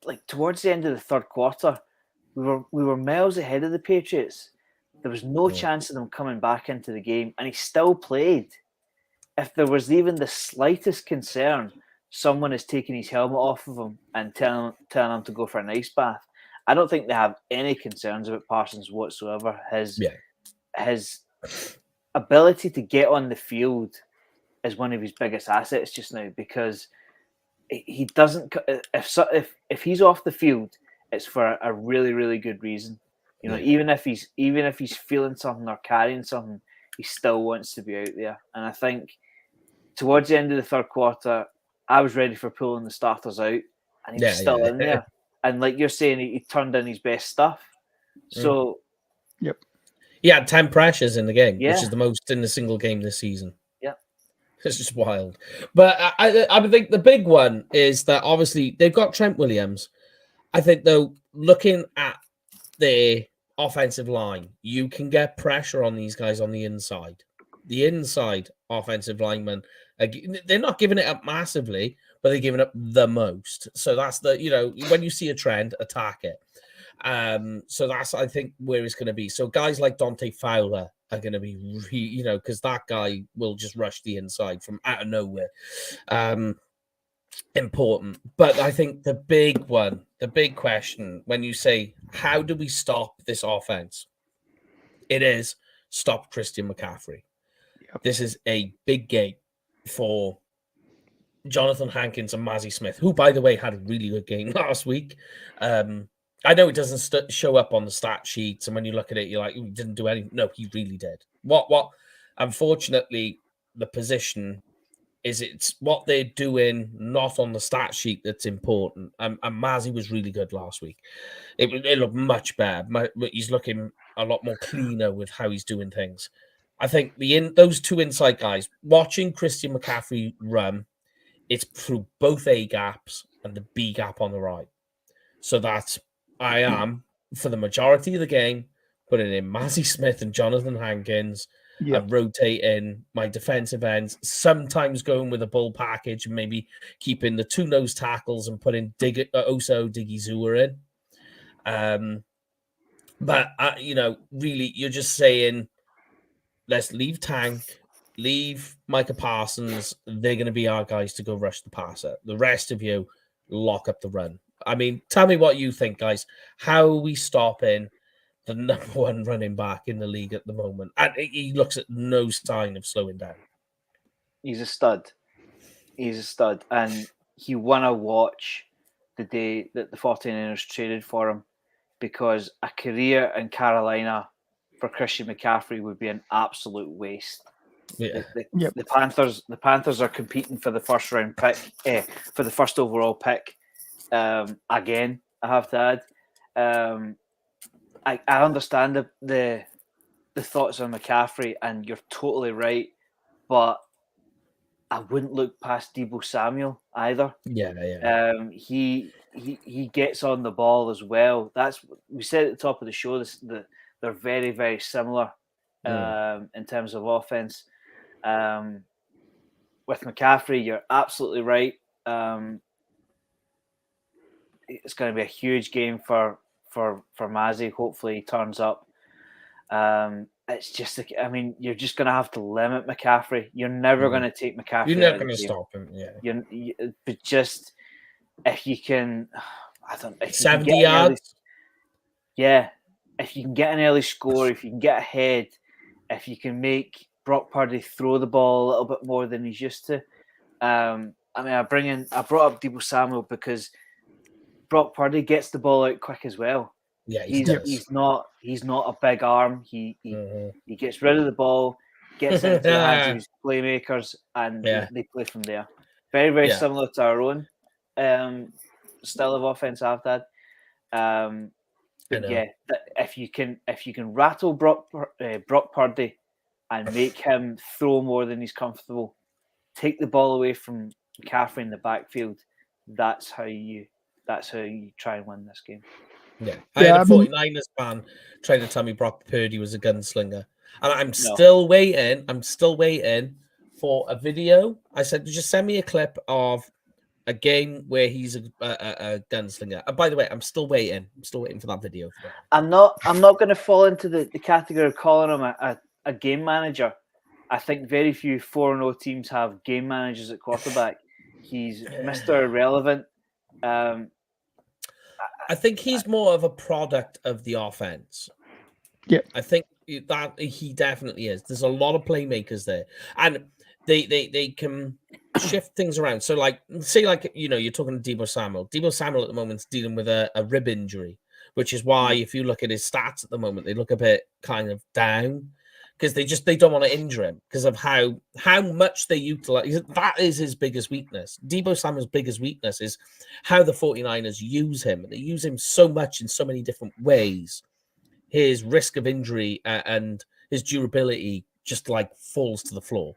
like towards the end of the third quarter, we were miles ahead of the Patriots. There was no chance of them coming back into the game, and he still played. If there was even the slightest concern, someone is taking his helmet off of him and telling him to go for an ice bath. I don't think they have any concerns about Parsons whatsoever. His ability to get on the field is one of his biggest assets just now because he doesn't. If he's off the field, it's for a really, really good reason. You know, even if he's feeling something or carrying something, he still wants to be out there. And I think towards the end of the third quarter, I was ready for pulling the starters out, and he was still in there. And like you're saying, he turned in his best stuff. So, he had 10 pressures in the game, which is the most in a single game this season. Yeah, it's just wild. But I think the big one is that obviously they've got Trent Williams. I think though, looking at their offensive line, you can get pressure on these guys on the inside. The inside offensive linemen, they're not giving it up massively, but they're giving up the most. So that's when you see a trend, attack it. So that's, I think, where it's going to be. So guys like Dante Fowler are going to be, because that guy will just rush the inside from out of nowhere. Important. But I think the big question, when you say, how do we stop this offense? It is stop Christian McCaffrey. Yep. This is a big game for Jonathan Hankins and Mazzie Smith, who, by the way, had a really good game last week. I know it doesn't show up on the stat sheets, and when you look at it, you're like, he didn't do anything. No, he really did. What? Unfortunately, the position is it's what they're doing, not on the stat sheet, that's important. And Mazzy was really good last week. It looked much better. He's looking a lot more cleaner with how he's doing things. I think those two inside guys, watching Christian McCaffrey run, it's through both A gaps and the B gap on the right. So that I am, for the majority of the game, putting in Mazzy Smith and Jonathan Hankins and rotating my defensive ends, sometimes going with a bull package and maybe keeping the two nose tackles and putting Oso Digizua in. But, really, you're just saying, let's leave Tank, leave Micah Parsons. They're going to be our guys to go rush the passer. The rest of you, lock up the run. I mean, tell me what you think, guys. How are we stopping the number one running back in the league at the moment? And he looks at no sign of slowing down. He's a stud. And you want to watch the day that the 49ers traded for him, because a career in Carolina for Christian McCaffrey would be an absolute waste. Yeah. The Panthers are competing for the first round pick, for the first overall pick. Again, I have to add, I understand the thoughts on McCaffrey, and you're totally right, but I wouldn't look past Deebo Samuel either. Yeah. He gets on the ball as well. We said at the top of the show. They're very, very similar in terms of offense. With McCaffrey, you're absolutely right. It's going to be a huge game for Mazzy. Hopefully, he turns up. It's just, you're just going to have to limit McCaffrey. You're never going to take McCaffrey. You're never going to stop him. Yeah. But just if you can, 70 yards. If you can get an early score, if you can get ahead, if you can make Brock Purdy throw the ball a little bit more than he's used to. I brought up Deebo Samuel because Brock Purdy gets the ball out quick as well. Yeah, he's not a big arm. He gets rid of the ball, gets into the hands of his playmakers, and they play from there. Very, very similar to our own style of offense I've had. If you can rattle Brock Purdy and make him throw more than he's comfortable, take the ball away from McCaffrey in the backfield, that's how you try and win this game. Yeah, I had a 49ers fan trying to tell me Brock Purdy was a gunslinger, and I'm still waiting. I'm still waiting for a video. I said, just send me a clip of a game where he's a gunslinger. And by the way, I'm still waiting. I'm still waiting for that video. I'm not going to fall into the category of calling him a game manager. I think very few 4-0 teams have game managers at quarterback. He's Mr. Irrelevant. I think he's more of a product of the offense. Yeah, I think that he definitely is. There's a lot of playmakers there, and they can shift things around. So, you're talking to Deebo Samuel. Deebo Samuel at the moment is dealing with a rib injury, which is why if you look at his stats at the moment, they look a bit kind of down because they don't want to injure him because of how much they utilize. That is his biggest weakness. Deebo Samuel's biggest weakness is how the 49ers use him. And they use him so much in so many different ways. His risk of injury and his durability just falls to the floor.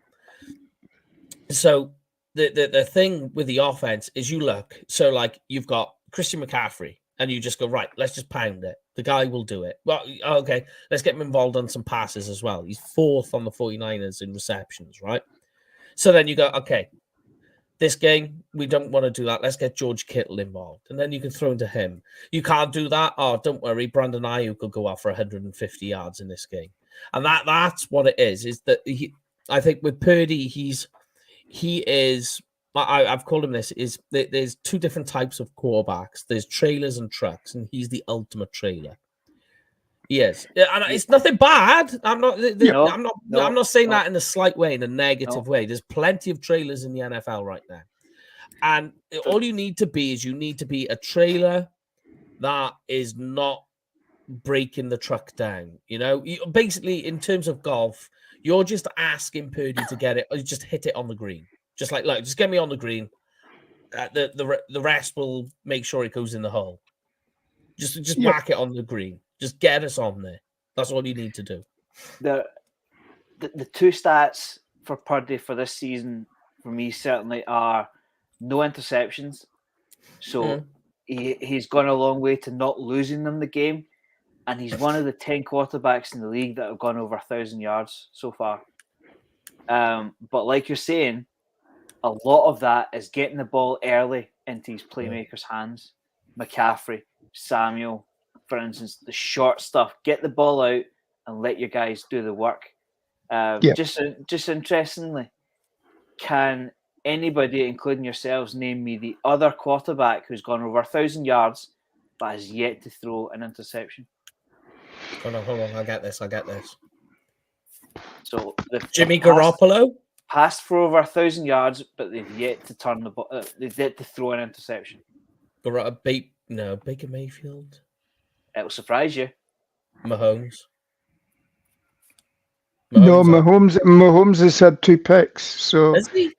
So the thing with the offense is you look, so you've got Christian McCaffrey and you just go, right, let's just pound it. The guy will do it. Well, okay, let's get him involved on some passes as well. He's 4th on the 49ers in receptions, right? So then you go, okay, this game, we don't want to do that. Let's get George Kittle involved. And then you can throw into him. You can't do that. Oh, don't worry. Brandon Ayuk could go out for 150 yards in this game. And that's what it is that I think with Purdy, he is, I've called him this, is there's two different types of quarterbacks. There's trailers and trucks, and he's the ultimate trailer. He is. And it's nothing bad. I'm not saying that in a slight way, in a negative way. There's plenty of trailers in the NFL right now. And all you need to be is a trailer that is not breaking the truck down. Basically, in terms of golf, you're just asking Purdy to get it, or just hit it on the green. Just like, just get me on the green. The rest will make sure it goes in the hole. Just whack it on the green. Just get us on there. That's all you need to do. The two stats for Purdy for this season, for me, certainly are no interceptions. So he's gone a long way to not losing them the game. And he's one of the 10 quarterbacks in the league that have gone over 1,000 yards so far. But like you're saying, a lot of that is getting the ball early into his playmakers' hands. McCaffrey, Samuel, for instance, the short stuff. Get the ball out and let your guys do the work. Just interestingly, can anybody, including yourselves, name me the other quarterback who's gone over 1,000 yards but has yet to throw an interception? Hold on. I get this. So Jimmy Garoppolo passed for over 1,000 yards, but they've yet to turn the ball. They've yet to throw an interception. Baker Mayfield. It'll surprise you. Mahomes. No, Mahomes has had 2 picks. So has he?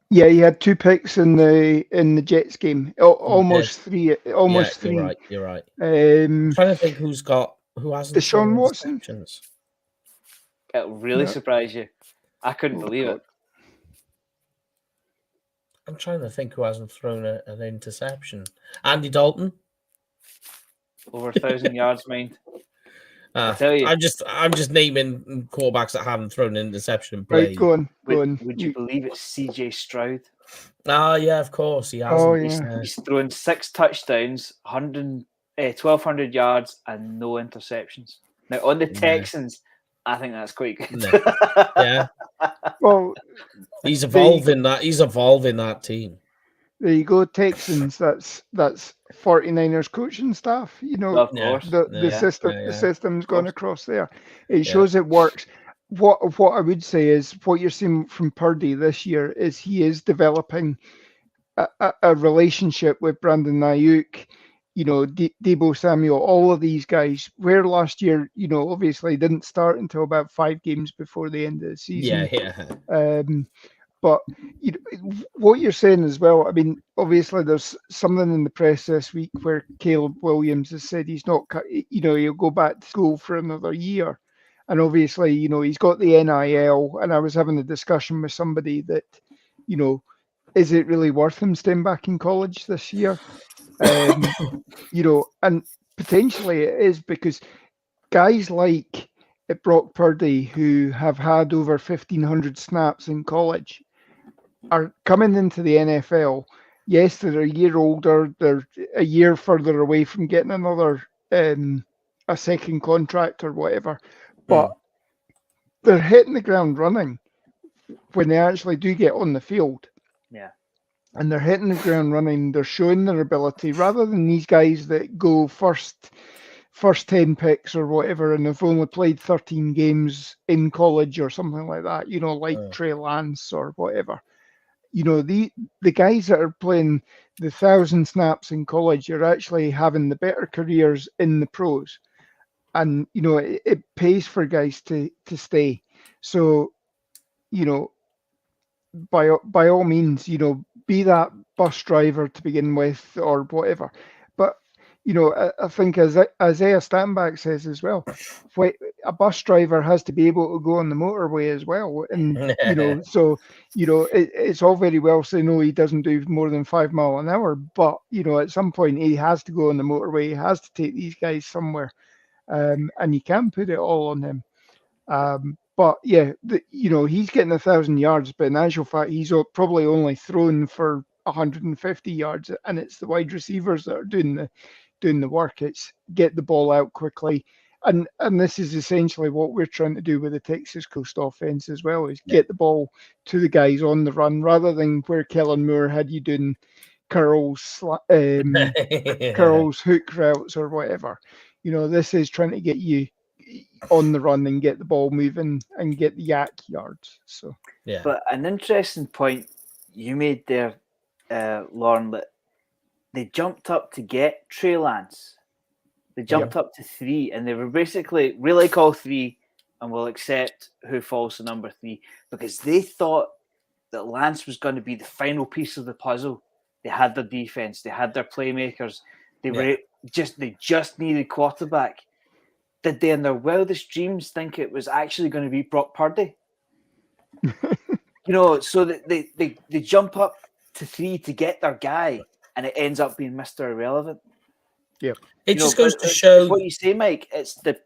Yeah, he had 2 picks in the Jets game. Almost 3. Almost 3. You're right. I'm trying to think who hasn't. Deshaun Watson. It'll really surprise you. I couldn't believe it. I'm trying to think who hasn't thrown an interception. Andy Dalton. Over 1,000 yards, mind. I tell you, I'm just naming quarterbacks that haven't thrown an interception. Right, go on. Would you believe it's CJ Stroud? Yeah, of course he hasn't. Oh, yeah. He's thrown 6 touchdowns, 1,200 yards, and no interceptions. Now on the Texans, I think that's quite good. No. Yeah. Well, he's evolving that. He's evolving that team. There you go, Texans. That's 49ers coaching staff. Of course. The system's gone across there. It shows it works. What I would say is what you're seeing from Purdy this year is he is developing a relationship with Brandon Ayuk, Deebo Samuel, all of these guys. Where last year, obviously didn't start until about 5 games before the end of the season. Yeah. But what you're saying as well, I mean, obviously there's something in the press this week where Caleb Williams has said he's not, he'll go back to school for another year. And obviously, he's got the NIL. And I was having a discussion with somebody that, is it really worth him staying back in college this year? And potentially it is, because guys like Brock Purdy, who have had over 1,500 snaps in college, are coming into the NFL. Yes, they're a year older. They're a year further away from getting another a second contract or whatever. But they're hitting the ground running when they actually do get on the field. Yeah. And they're hitting the ground running. They're showing their ability, rather than these guys that go first 10 picks or whatever, and they've only played 13 games in college or something like that, like Trey Lance or whatever. The guys that are playing the 1,000 snaps in college are actually having the better careers in the pros. And, it pays for guys to stay. So, by all means, be that bus driver to begin with or whatever. But, I think as Isaiah Stanback says as well, a bus driver has to be able to go on the motorway as well. And, it's all very well saying, no, he doesn't do more than 5 miles an hour. But, at some point he has to go on the motorway. He has to take these guys somewhere. And you can't put it all on him. But yeah, he's getting 1,000 yards, but in actual fact, he's probably only thrown for 150 yards, and it's the wide receivers that are doing the work. It's get the ball out quickly, and this is essentially what we're trying to do with the Texas Coast offense as well, is get the ball to the guys on the run, rather than where Kellen Moore had you doing curls, hook routes or whatever. This is trying to get you on the run and get the ball moving and get the yak yards. So yeah. But an interesting point you made there, Lauren, that they jumped up to get Trey Lance They jumped up to 3, and they were basically, we like all 3, and we'll accept who falls to number 3, because they thought that Lance was going to be the final piece of the puzzle. They had their defense, they had their playmakers, they just needed quarterback. Did they, in their wildest dreams, think it was actually going to be Brock Purdy? So they jump up to 3 to get their guy, and it ends up being Mr. Irrelevant. Yeah, it just goes to show what you say, Mike. It's the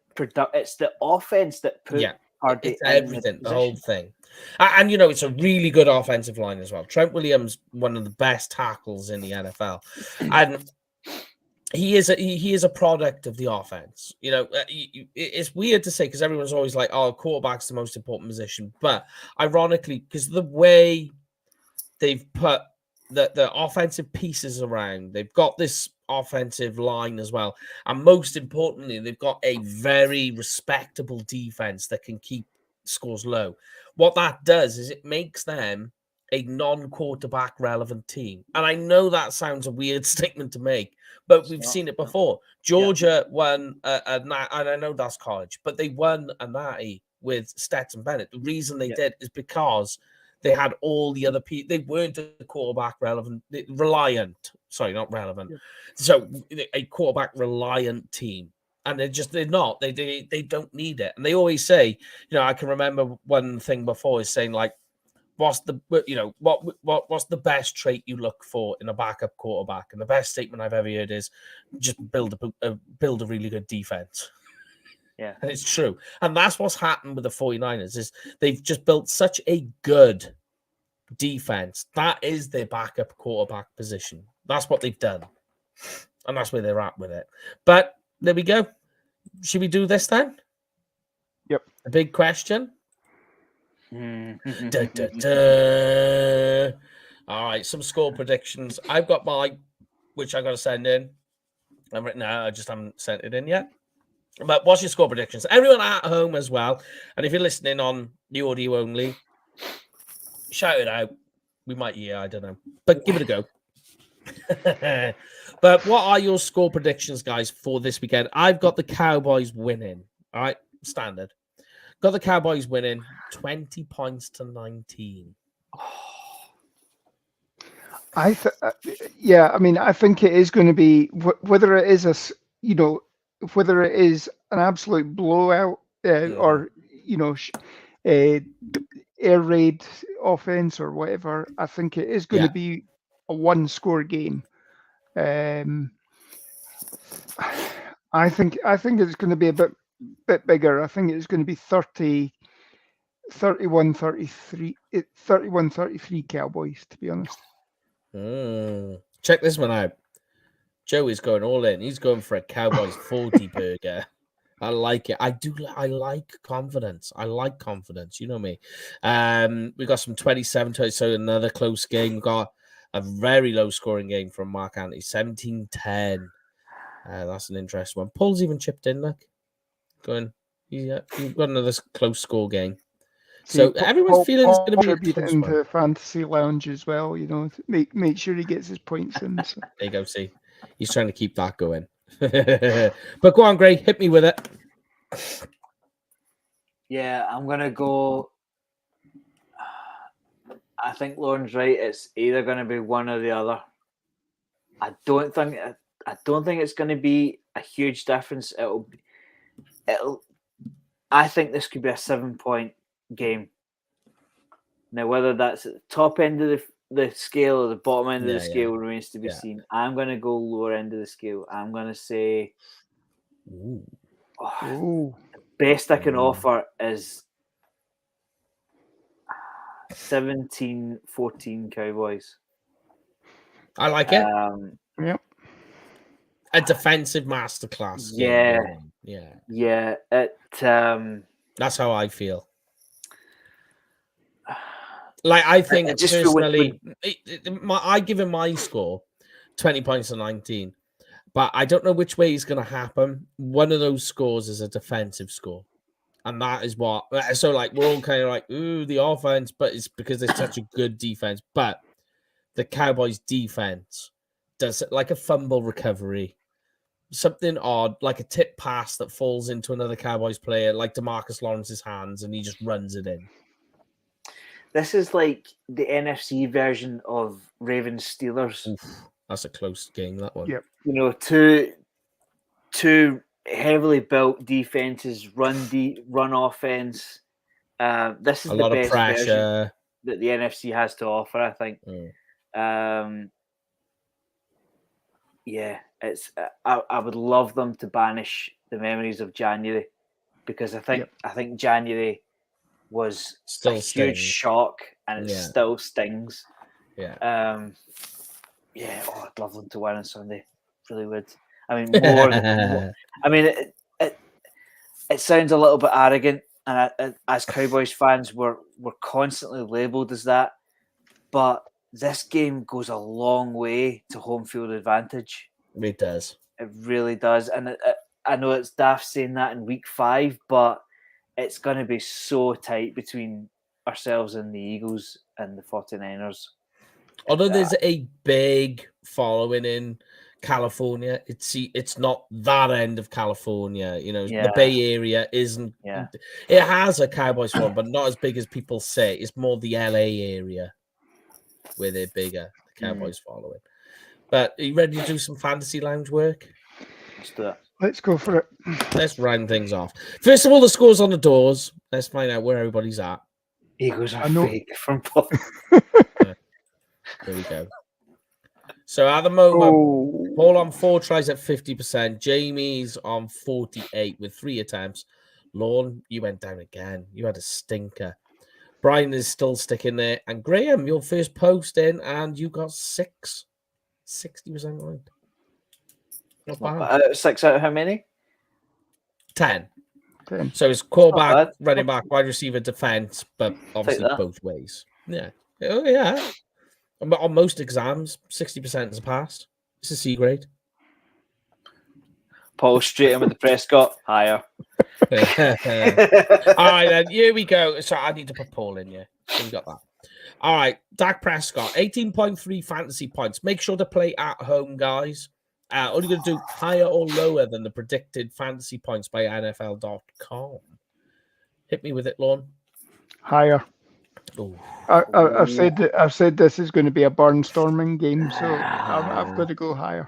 offense that put Purdy it's everything, in the whole thing. And it's a really good offensive line as well. Trent Williams, one of the best tackles in the NFL, and he is a product of the offense. It's weird to say because everyone's always like, "Oh, quarterback's the most important position," but ironically, because the way they've put the offensive pieces around, they've got this offensive line as well, and most importantly, they've got a very respectable defense that can keep scores low. What that does is it makes them a non-quarterback relevant team. And I know that sounds a weird statement to make, but we've seen it before. Georgia won and I know that's college, but they won a natty with Stetson Bennett. The reason they did is because they had all the other people. They weren't a quarterback reliant. Sorry, not relevant. So a quarterback reliant team. And they're not. They don't need it. And they always say, I can remember one thing before is saying like, what's the best trait you look for in a backup quarterback? And the best statement I've ever heard is just build a really good defense. Yeah. And it's true. And that's what's happened with the 49ers is they've just built such a good defense. That is their backup quarterback position. That's what they've done. And that's where they're at with it. But there we go. Should we do this then? Yep. A big question. All right, some score predictions. I've got mine, which I got to send in. I've written out. I just haven't sent it in yet. But what's your score predictions? Everyone at home as well. And if you're listening on the audio only, shout it out. We might hear, I don't know. But give it a go. But what are your score predictions, guys, for this weekend? I've got the Cowboys winning. All right, standard. Got the Cowboys winning 20 points to 19. I think it is going to be whether it is whether it is an absolute blowout or air raid offense or whatever. I think it is going to be a one-score game. I think it's going to be a bit bigger. I think it's going to be 31-33 Cowboys, to be honest. Check this one out. Joey's going all in. He's going for a Cowboys 40 burger. I like it. I like confidence. I like confidence. You know me. We got some 27-20, so another close game. We got a very low scoring game from Mark Anthony, 17-10. That's an interesting one. Paul's even chipped in, look. You've got another close score game. So everyone's feeling it's going to be a close into one. Fantasy Lounge as well, make sure he gets his points in. So. There you go, see. He's trying to keep that going. But go on, Gray, hit me with it. Yeah, I'm going to go. I think Lauren's right. It's either going to be one or the other. I don't think it's going to be a huge difference. I think this could be a 7-point game. Now, whether that's at the top end of the scale or the bottom end of the scale remains to be seen. I'm going to go lower end of the scale. I'm going to say the best I can offer is 17-14 Cowboys. I like it. Yep. A defensive masterclass. Yeah. That's how I feel. Like, I think personally, I give him my score 20 points to 19, but I don't know which way is going to happen. One of those scores is a defensive score, and that is what. So, like, we're all kind of like, ooh, the offense, but it's because there's such a good defense. But the Cowboys' defense does like a fumble recovery. something odd, like a tip pass that falls into another Cowboys player, like DeMarcus Lawrence's hands, and he just runs it in. This is like the NFC version of Ravens Steelers. Oof, that's a close game, that one. Yep. You know, two heavily built defenses, run offense. This is A the lot of best version pressure. that the NFC has to offer, I think. Yeah, it's. I would love them to banish the memories of January, because I think January was Still a huge stings. shock, and it still stings. Yeah. I'd love them to win on Sunday. Really would. I mean, more than. I mean, it sounds a little bit arrogant, and as Cowboys fans, we're constantly labelled as that. But this game goes a long way to home field advantage. It does. It really does. And I know it's daft saying that in week 5, but it's going to be so tight between ourselves and the Eagles and the 49ers. Although there's a big following in California, it's not that end of California. You know, the Bay Area isn't. Yeah. It has a Cowboys following, but not as big as people say. It's more the LA area where they're bigger, the Cowboys following. But are you ready to do some fantasy lounge work? Let's do it. Let's go for it. Let's round things off. First of all, the scores on the doors. Let's find out where everybody's at. Eagles are fake from Paul. There we go. So at the moment, Paul on 4 tries at 50%. Jamie's on 48 with 3 attempts. Lorne, you went down again. You had a stinker. Brian is still sticking there. And Graham, your first post in, and you got 60% right. Not bad. 6 out of how many? 10. So it's quarterback, running back, wide receiver, defense, but obviously both ways. Yeah. Oh, yeah. On most exams, 60% is a pass. It's a C grade. Paul straight in with the Prescott. Higher. All right, then. Here we go. So I need to put Paul in, yeah. So we got that. All right. Dak Prescott, 18.3 fantasy points. Make sure to play at home, guys. Only going to do higher or lower than the predicted fantasy points by NFL.com. Hit me with it, Lorne. Higher. I've said this is going to be a barnstorming game, so I've got to go higher.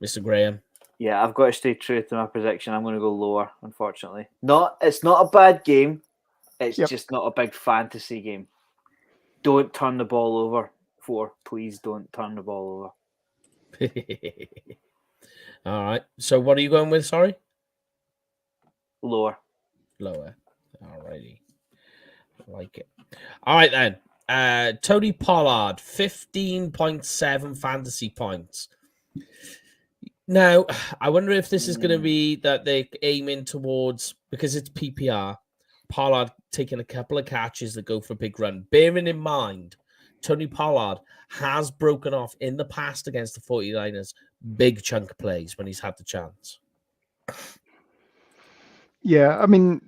Mr. Graham. Yeah, I've got to stay true to my prediction. I'm going to go lower, unfortunately. It's not a bad game. It's just not a big fantasy game. Don't turn the ball over. Please don't turn the ball over. All right. So what are you going with? Sorry. Lower. All righty. I like it. All right then. Tony Pollard, 15.7 fantasy points. Now, I wonder if this is going to be that they're aiming towards, because it's PPR, Pollard taking a couple of catches that go for a big run. Bearing in mind, Tony Pollard has broken off in the past against the 49ers big chunk plays when he's had the chance. Yeah, I mean,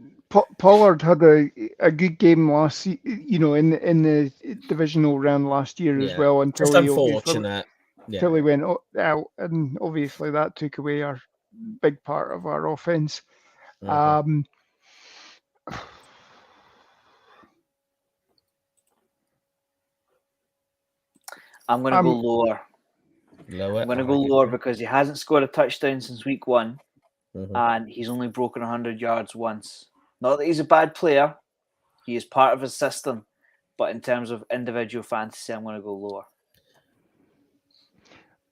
Pollard had a good game in the divisional round last year as well. Until it's unfortunate. Until he went out, and obviously that took away our big part of our offense. I'm going to go lower. I'm going to go lower because he hasn't scored a touchdown since week 1, and he's only broken 100 yards once. Not that he's a bad player. He is part of his system. But in terms of individual fantasy, I'm going to go lower.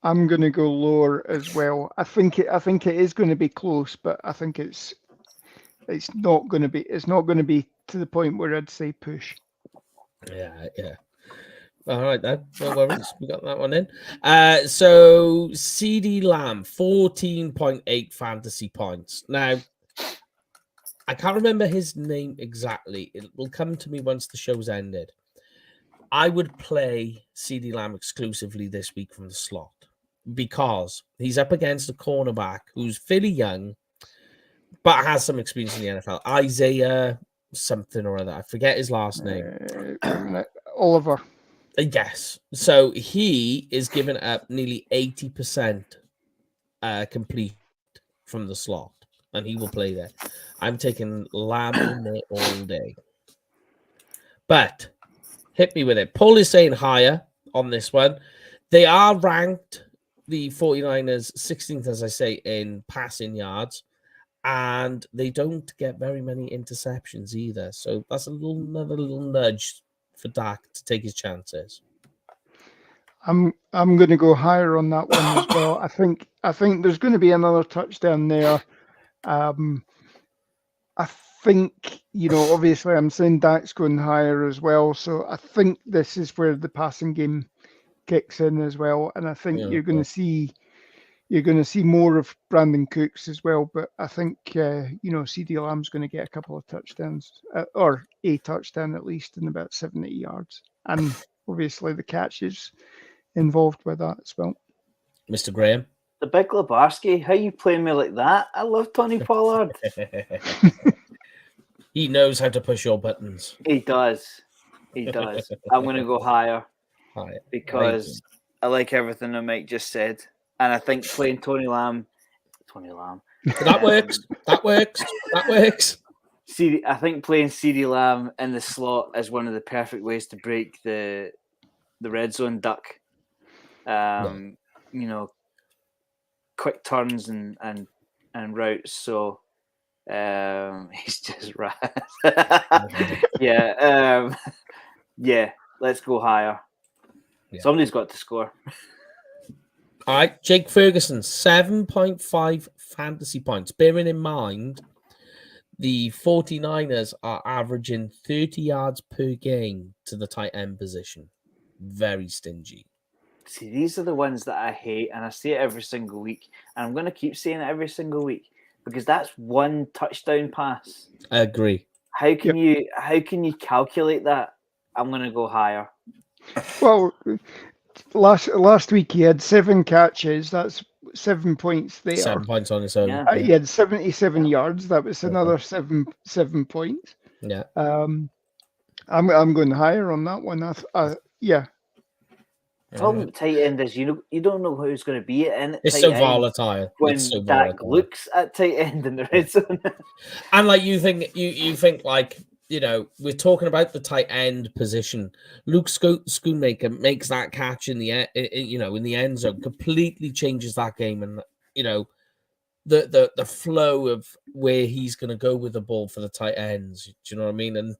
I'm going to go lower as well. I think it is going to be close, but I think it's not going to be to the point where I'd say push. Yeah. All right, then. No worries. We got that one in. So CD Lamb, 14.8 fantasy points. Now, I can't remember his name exactly. It will come to me once the show's ended. I would play CD Lamb exclusively this week from the slot because he's up against a cornerback who's fairly young, but has some experience in the NFL. Isaiah something or other. I forget his last name. Oliver. Yes. So he is giving up nearly 80% complete from the slot, and he will play there. I'm taking Lamb in there all day. But hit me with it. Paul is saying higher on this one. They are ranked, the 49ers, 16th, as I say, in passing yards. And they don't get very many interceptions either. So that's another little nudge for Dak to take his chances. I'm going to go higher on that one as well. I think there's going to be another touchdown there. I think, obviously I'm saying Dak's going higher as well. So I think this is where the passing game kicks in as well. And I think you're going to see more of Brandon Cooks as well. But I think, CeeDee Lamb's going to get a couple of touchdowns or a touchdown at least in about 70 yards. And obviously the catches involved with that as well. Mr. Graham? The Big Lebarski, how you playing me like that? I love Tony Pollard. He knows how to push your buttons. He does. I'm going to go higher because I like everything that Mike just said. And I think playing Tony Lamb. That works. I think playing CeeDee Lamb in the slot is one of the perfect ways to break the red zone duck. Quick turns and routes. So he's just right. Yeah. Let's go higher. Yeah. Somebody's got to score. All right, Jake Ferguson, 7.5 fantasy points. Bearing in mind, the 49ers are averaging 30 yards per game to the tight end position. Very stingy. See, these are the ones that I hate, and I say it every single week, and I'm going to keep saying it every single week because that's one touchdown pass. I agree. How can you calculate that? I'm going to go higher. Well, last week he had 7 catches. That's 7 points there. 7 points on his own. Yeah. He had 77 yards. That was another 7 points. Yeah. I'm going higher on that one. Yeah. The problem with tight end is you don't know who's going to be at it's so volatile. When Dak looks at tight end in the red zone. And like you think like, we're talking about the tight end position. Luke Schoonmaker makes that catch in the end zone, completely changes that game, and the flow of where he's going to go with the ball for the tight ends. Do you know what I mean? And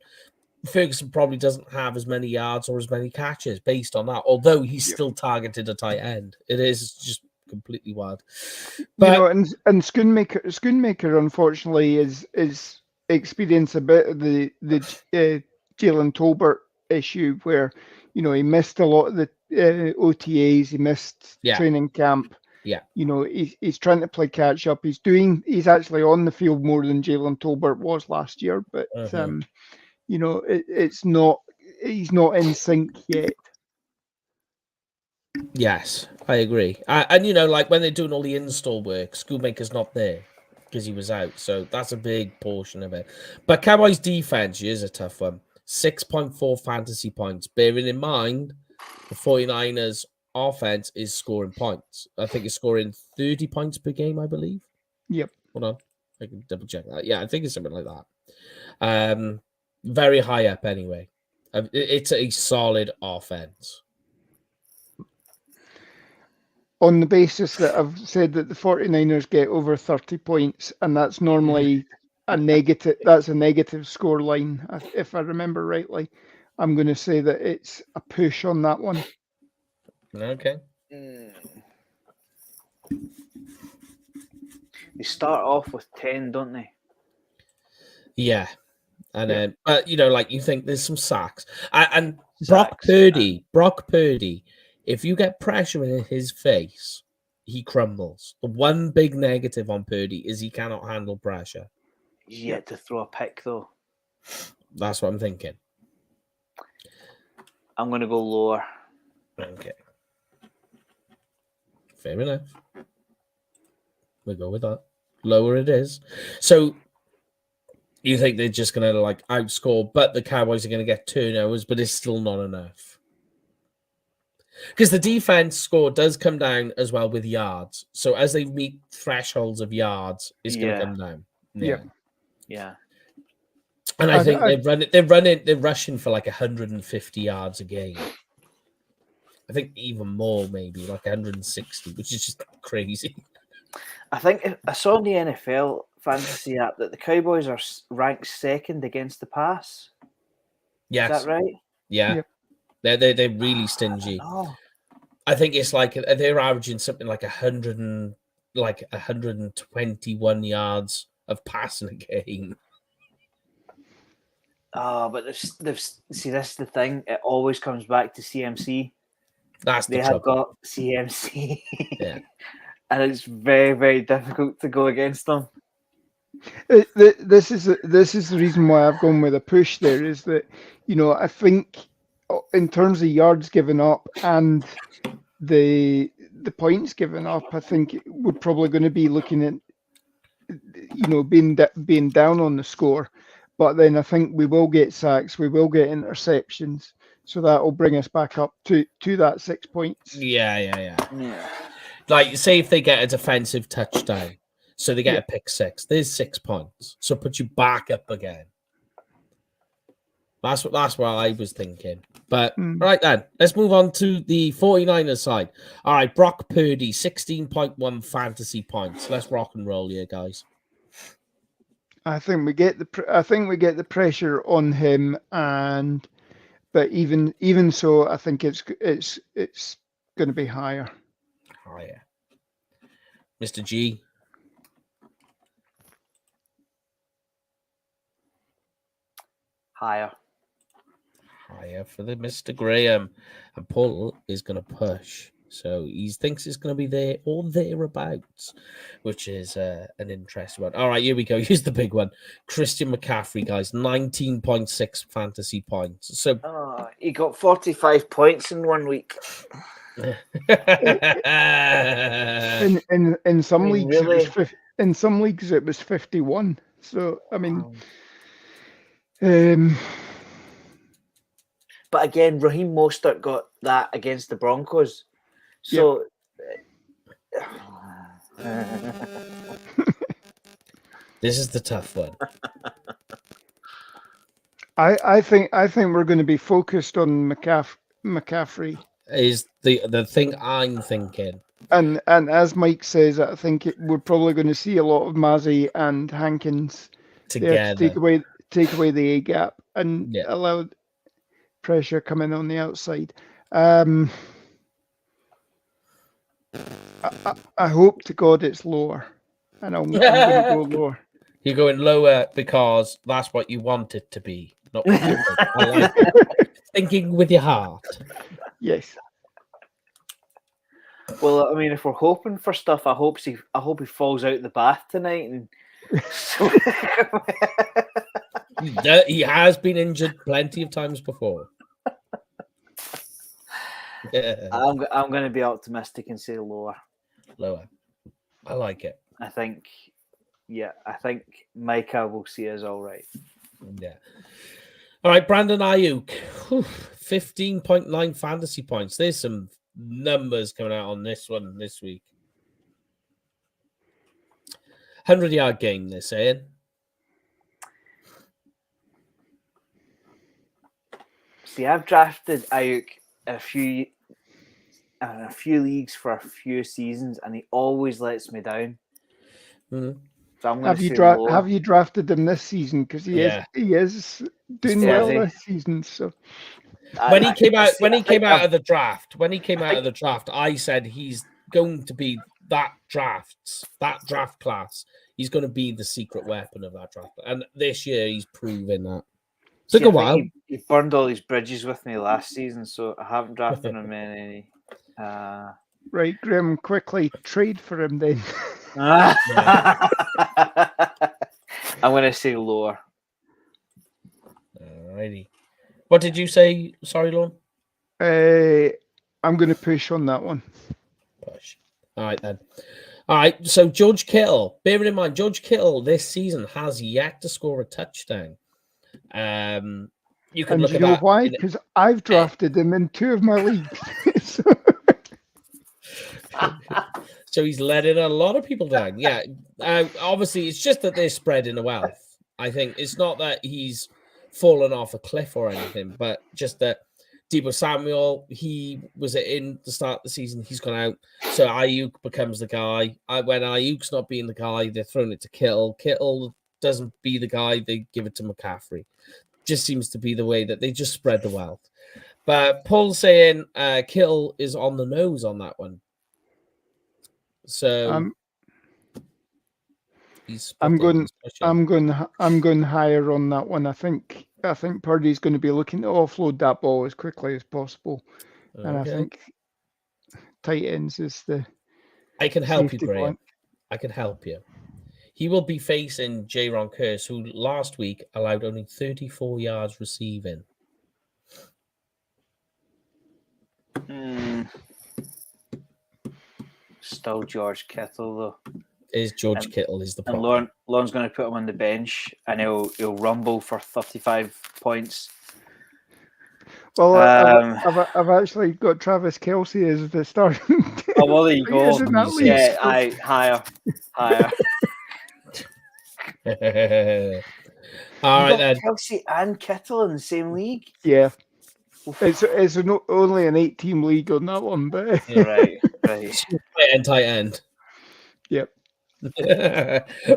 Ferguson probably doesn't have as many yards or as many catches based on that, although he's still targeted a tight end. It is just completely wild. But and Schoonmaker unfortunately is experience a bit of the Jalen Tolbert issue where he missed a lot of the OTAs, he missed training camp. Yeah, he's trying to play catch up. He's actually on the field more than Jalen Tolbert was last year, but he's not in sync yet. Yes, I agree. And like when they're doing all the install work, Schoonmaker's not there because he was out. So that's a big portion of it. But Cowboys defense is a tough one. 6.4 fantasy points. Bearing in mind, the 49ers offense is scoring points. I think it's scoring 30 points per game, I believe. Yep. Hold on. I can double check that. Yeah, I think it's something like that. Very high up anyway. It's a solid offense. On the basis that I've said that the 49ers get over 30 points, and that's normally a negative score line, if I remember rightly, I'm going to say that it's a push on that one. Okay. They start off with 10, don't they? Yeah. And then, but like you think there's some sacks. And Brock Purdy, if you get pressure in his face, he crumbles. The one big negative on Purdy is he cannot handle pressure. He's yet to throw a pick, though. That's what I'm thinking. I'm going to go lower. Okay. Fair enough. We'll go with that. Lower it is. So you think they're just going to outscore, but the Cowboys are going to get turnovers, but it's still not enough. Because the defense score does come down as well with yards. So as they meet thresholds of yards, it's going to come down. Yeah. And I think they're rushing for like 150 yards a game. I think even more, maybe like 160, which is just crazy. I think I saw in the NFL fantasy app that the Cowboys are ranked second against the pass. Yes. Is that right? Yeah. Yep. They're really stingy. I think it's like they're averaging something like 121 yards of passing a game. Oh, but they've see, that's the thing. It always comes back to CMC. They have got CMC. Yeah. And it's very, very difficult to go against them. This is the reason why I've gone with a push there, is that, I think in terms of yards given up and the points given up, I think we're probably going to be looking at, being down on the score. But then I think we will get sacks, we will get interceptions, so that will bring us back up to that 6 points. Yeah. Like, say if they get a defensive touchdown, so they get a pick six, there's 6 points. So put you back up again. That's what I was thinking. But all right then, let's move on to the 49ers side. All right, Brock Purdy, 16.1 fantasy points. Let's rock and roll here, guys. I think we get the pressure on him, but even so, I think it's going to be higher. Mr. G. Higher for the Mr. Graham. And Paul is going to push. So he thinks it's going to be there or thereabouts, which is an interesting one. All right, here we go. Here's the big one. Christian McCaffrey, guys, 19.6 fantasy points. So he got 45 points in 1 week. in some leagues, really? in some leagues it was 51. So I mean, but again, Raheem Mostert got that against the Broncos. So this is the tough one. I think we're going to be focused on McCaffrey. Is the thing I'm thinking. And as Mike says, I think we're probably going to see a lot of Mazzy and Hankins together to take away the A gap and allow pressure coming on the outside. I hope to God it's lower, and I'm going to go lower. You're going lower because that's what you want it to be, not what you think. I like it. Thinking with your heart. Yes. Well, I mean, if we're hoping for stuff, I hope he falls out the bath tonight. And he has been injured plenty of times before. I'm going to be optimistic and say lower. Lower. I like it. I think Micah will see us all right. Yeah. All right, Brandon Ayuk, 15.9 fantasy points. There's some numbers coming out on this one this week. 100-yard game, they're saying. See, I've drafted Ayuk in a few leagues for a few seasons, and he always lets me down. Mm-hmm. So I'm have you drafted him this season? Because he is doing well this season. So when he came out of the draft, I said he's going to be that draft class. He's going to be the secret weapon of that draft, and this year he's proven that. Took a while. He burned all his bridges with me last season, so I haven't drafted him in any. Right, Graham, quickly trade for him then. I'm going to say lower. Alrighty. What did you say? Sorry, Lon. I'm going to push on that one. Push. All right then. All right. So George Kittle. Bearing in mind, George Kittle this season has yet to score a touchdown. You can And look do at you know that. why? Because I've drafted him in 2 of my leagues. So he's letting a lot of people down. Yeah. Obviously, it's just that they're spreading the wealth. I think it's not that he's fallen off a cliff or anything, but just that Deebo Samuel, he was in the start of the season. He's gone out. So Ayuk becomes the guy. When Ayuk's not being the guy, they're throwing it to Kittle. Kittle doesn't be the guy. They give it to McCaffrey. Just seems to be the way that they just spread the wealth. But Paul's saying Kittle is on the nose on that one. So I'm going higher on that one. I think Purdy's going to be looking to offload that ball as quickly as possible, and I think tight ends is the. I can help you, safety Graham. blank. I can help you. He will be facing Jaron Kearse, who last week allowed only 34 yards receiving. Still George Kittle though. Is George Kittle is the problem. And Lauren's going to put him on the bench, and he'll rumble for 35 points. Well, I've actually got Travis Kelce as the starting. Oh, well, there you go. Yeah, higher. All right, then. Kelce and Kittle in the same league. Yeah, it's only an 8-team league on that one, but you're right. Tight end. Yep.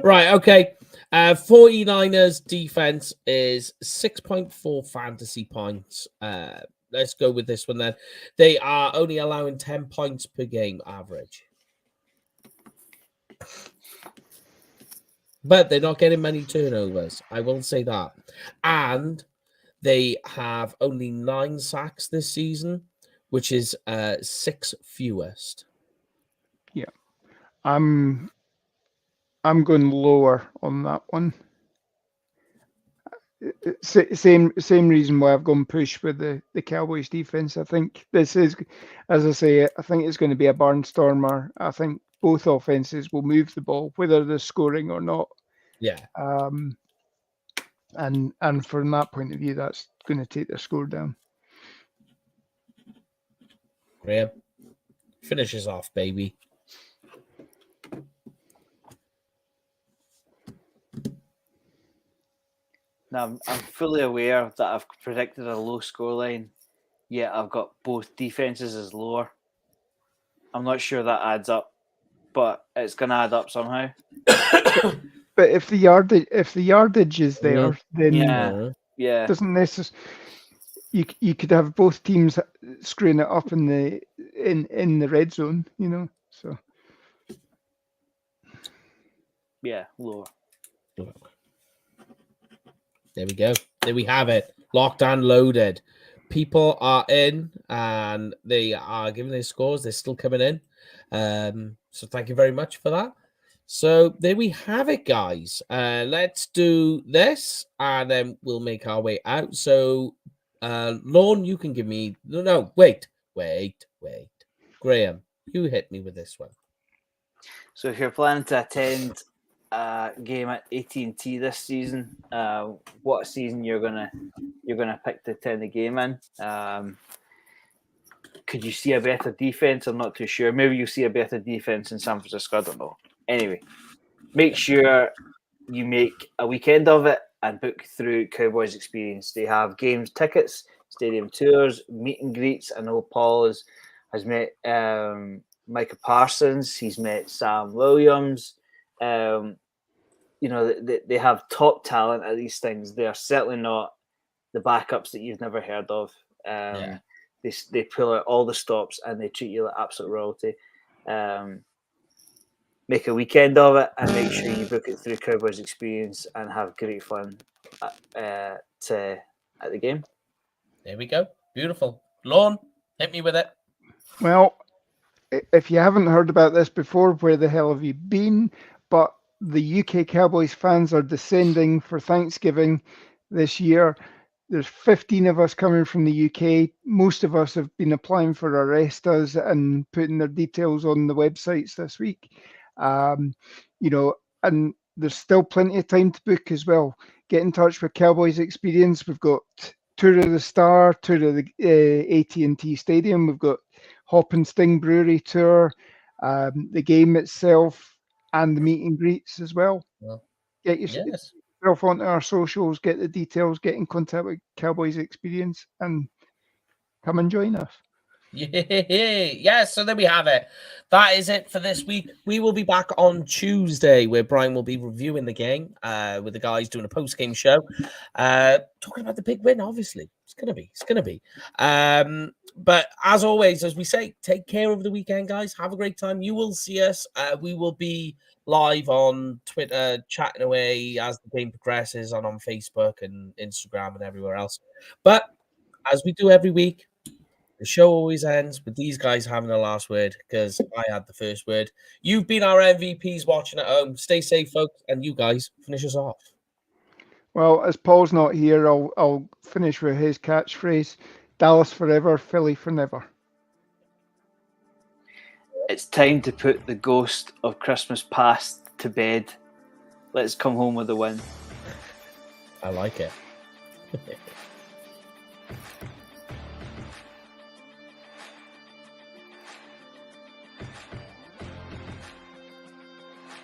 Right. Okay. 49ers defense is 6.4 fantasy points. Let's go with this one then. They are only allowing 10 points per game average. But they're not getting many turnovers. I will say that. And they have only 9 sacks this season, which is 6 fewest. Yeah. I'm going lower on that one. Same reason why I've gone push with the Cowboys defense. I think this is, as I say, I think it's going to be a barnstormer. I think both offenses will move the ball, whether they're scoring or not. Yeah. And from that point of view, that's going to take the score down. Graham, finishes off, baby. Now, I'm fully aware that I've predicted a low scoreline, yet I've got both defenses as lower. I'm not sure that adds up, but it's going to add up somehow. But if the yardage is there, then yeah, doesn't necessarily. You could have both teams screwing it up in the red zone, you know. So yeah, lower. There we go. There we have it. Locked and loaded. People are in and they are giving their scores. They're still coming in. So thank you very much for that. So there we have it, guys. Let's do this and then we'll make our way out. So, Lorne, you can give me... No, wait. Graham, you hit me with this one. So if you're planning to attend a game at AT&T this season, what season you're gonna pick to attend the game in? Could you see a better defense? I'm not too sure. Maybe you see a better defense in San Francisco. I don't know. Anyway, make sure you make a weekend of it and book through Cowboys Experience. They have games, tickets, stadium tours, meet and greets. I know Paul has met Micah Parsons. He's met Sam Williams. You know, they have top talent at these things. They are certainly not the backups that you've never heard of. They pull out all the stops and they treat you like absolute royalty. Make a weekend of it and make sure you book it through Cowboys Experience and have great fun at the game. There we go. Beautiful. Lorne, hit me with it. Well, if you haven't heard about this before, where the hell have you been? But the UK Cowboys fans are descending for Thanksgiving this year. There's 15 of us coming from the UK. Most of us have been applying for Arrestas and putting their details on the websites this week. You know, and there's still plenty of time to book as well. Get in touch with Cowboys Experience. We've got Tour of the Star, tour of the AT&T Stadium. We've got Hop and Sting Brewery tour, the game itself, and the meet and greets as well. Well, Get yes. yourself onto our socials, get the details, get in contact with Cowboys Experience, and come and join us. Yeah, so there we have it. That is it for this week. We will be back on Tuesday where Brian will be reviewing the game with the guys doing a post-game show. Talking about the big win, obviously. It's gonna be. But as always, as we say, take care over the weekend, guys. Have a great time. You will see us. We will be live on Twitter, chatting away as the game progresses, and on Facebook and Instagram and everywhere else. But as we do every week, the show always ends with these guys having the last word because I had the first word. You've been our MVPs watching at home. Stay safe, folks, and you guys finish us off. Well, as Paul's not here, I'll finish with his catchphrase: Dallas forever, Philly for never. It's time to put the ghost of Christmas past to bed. Let's come home with a win. I like it.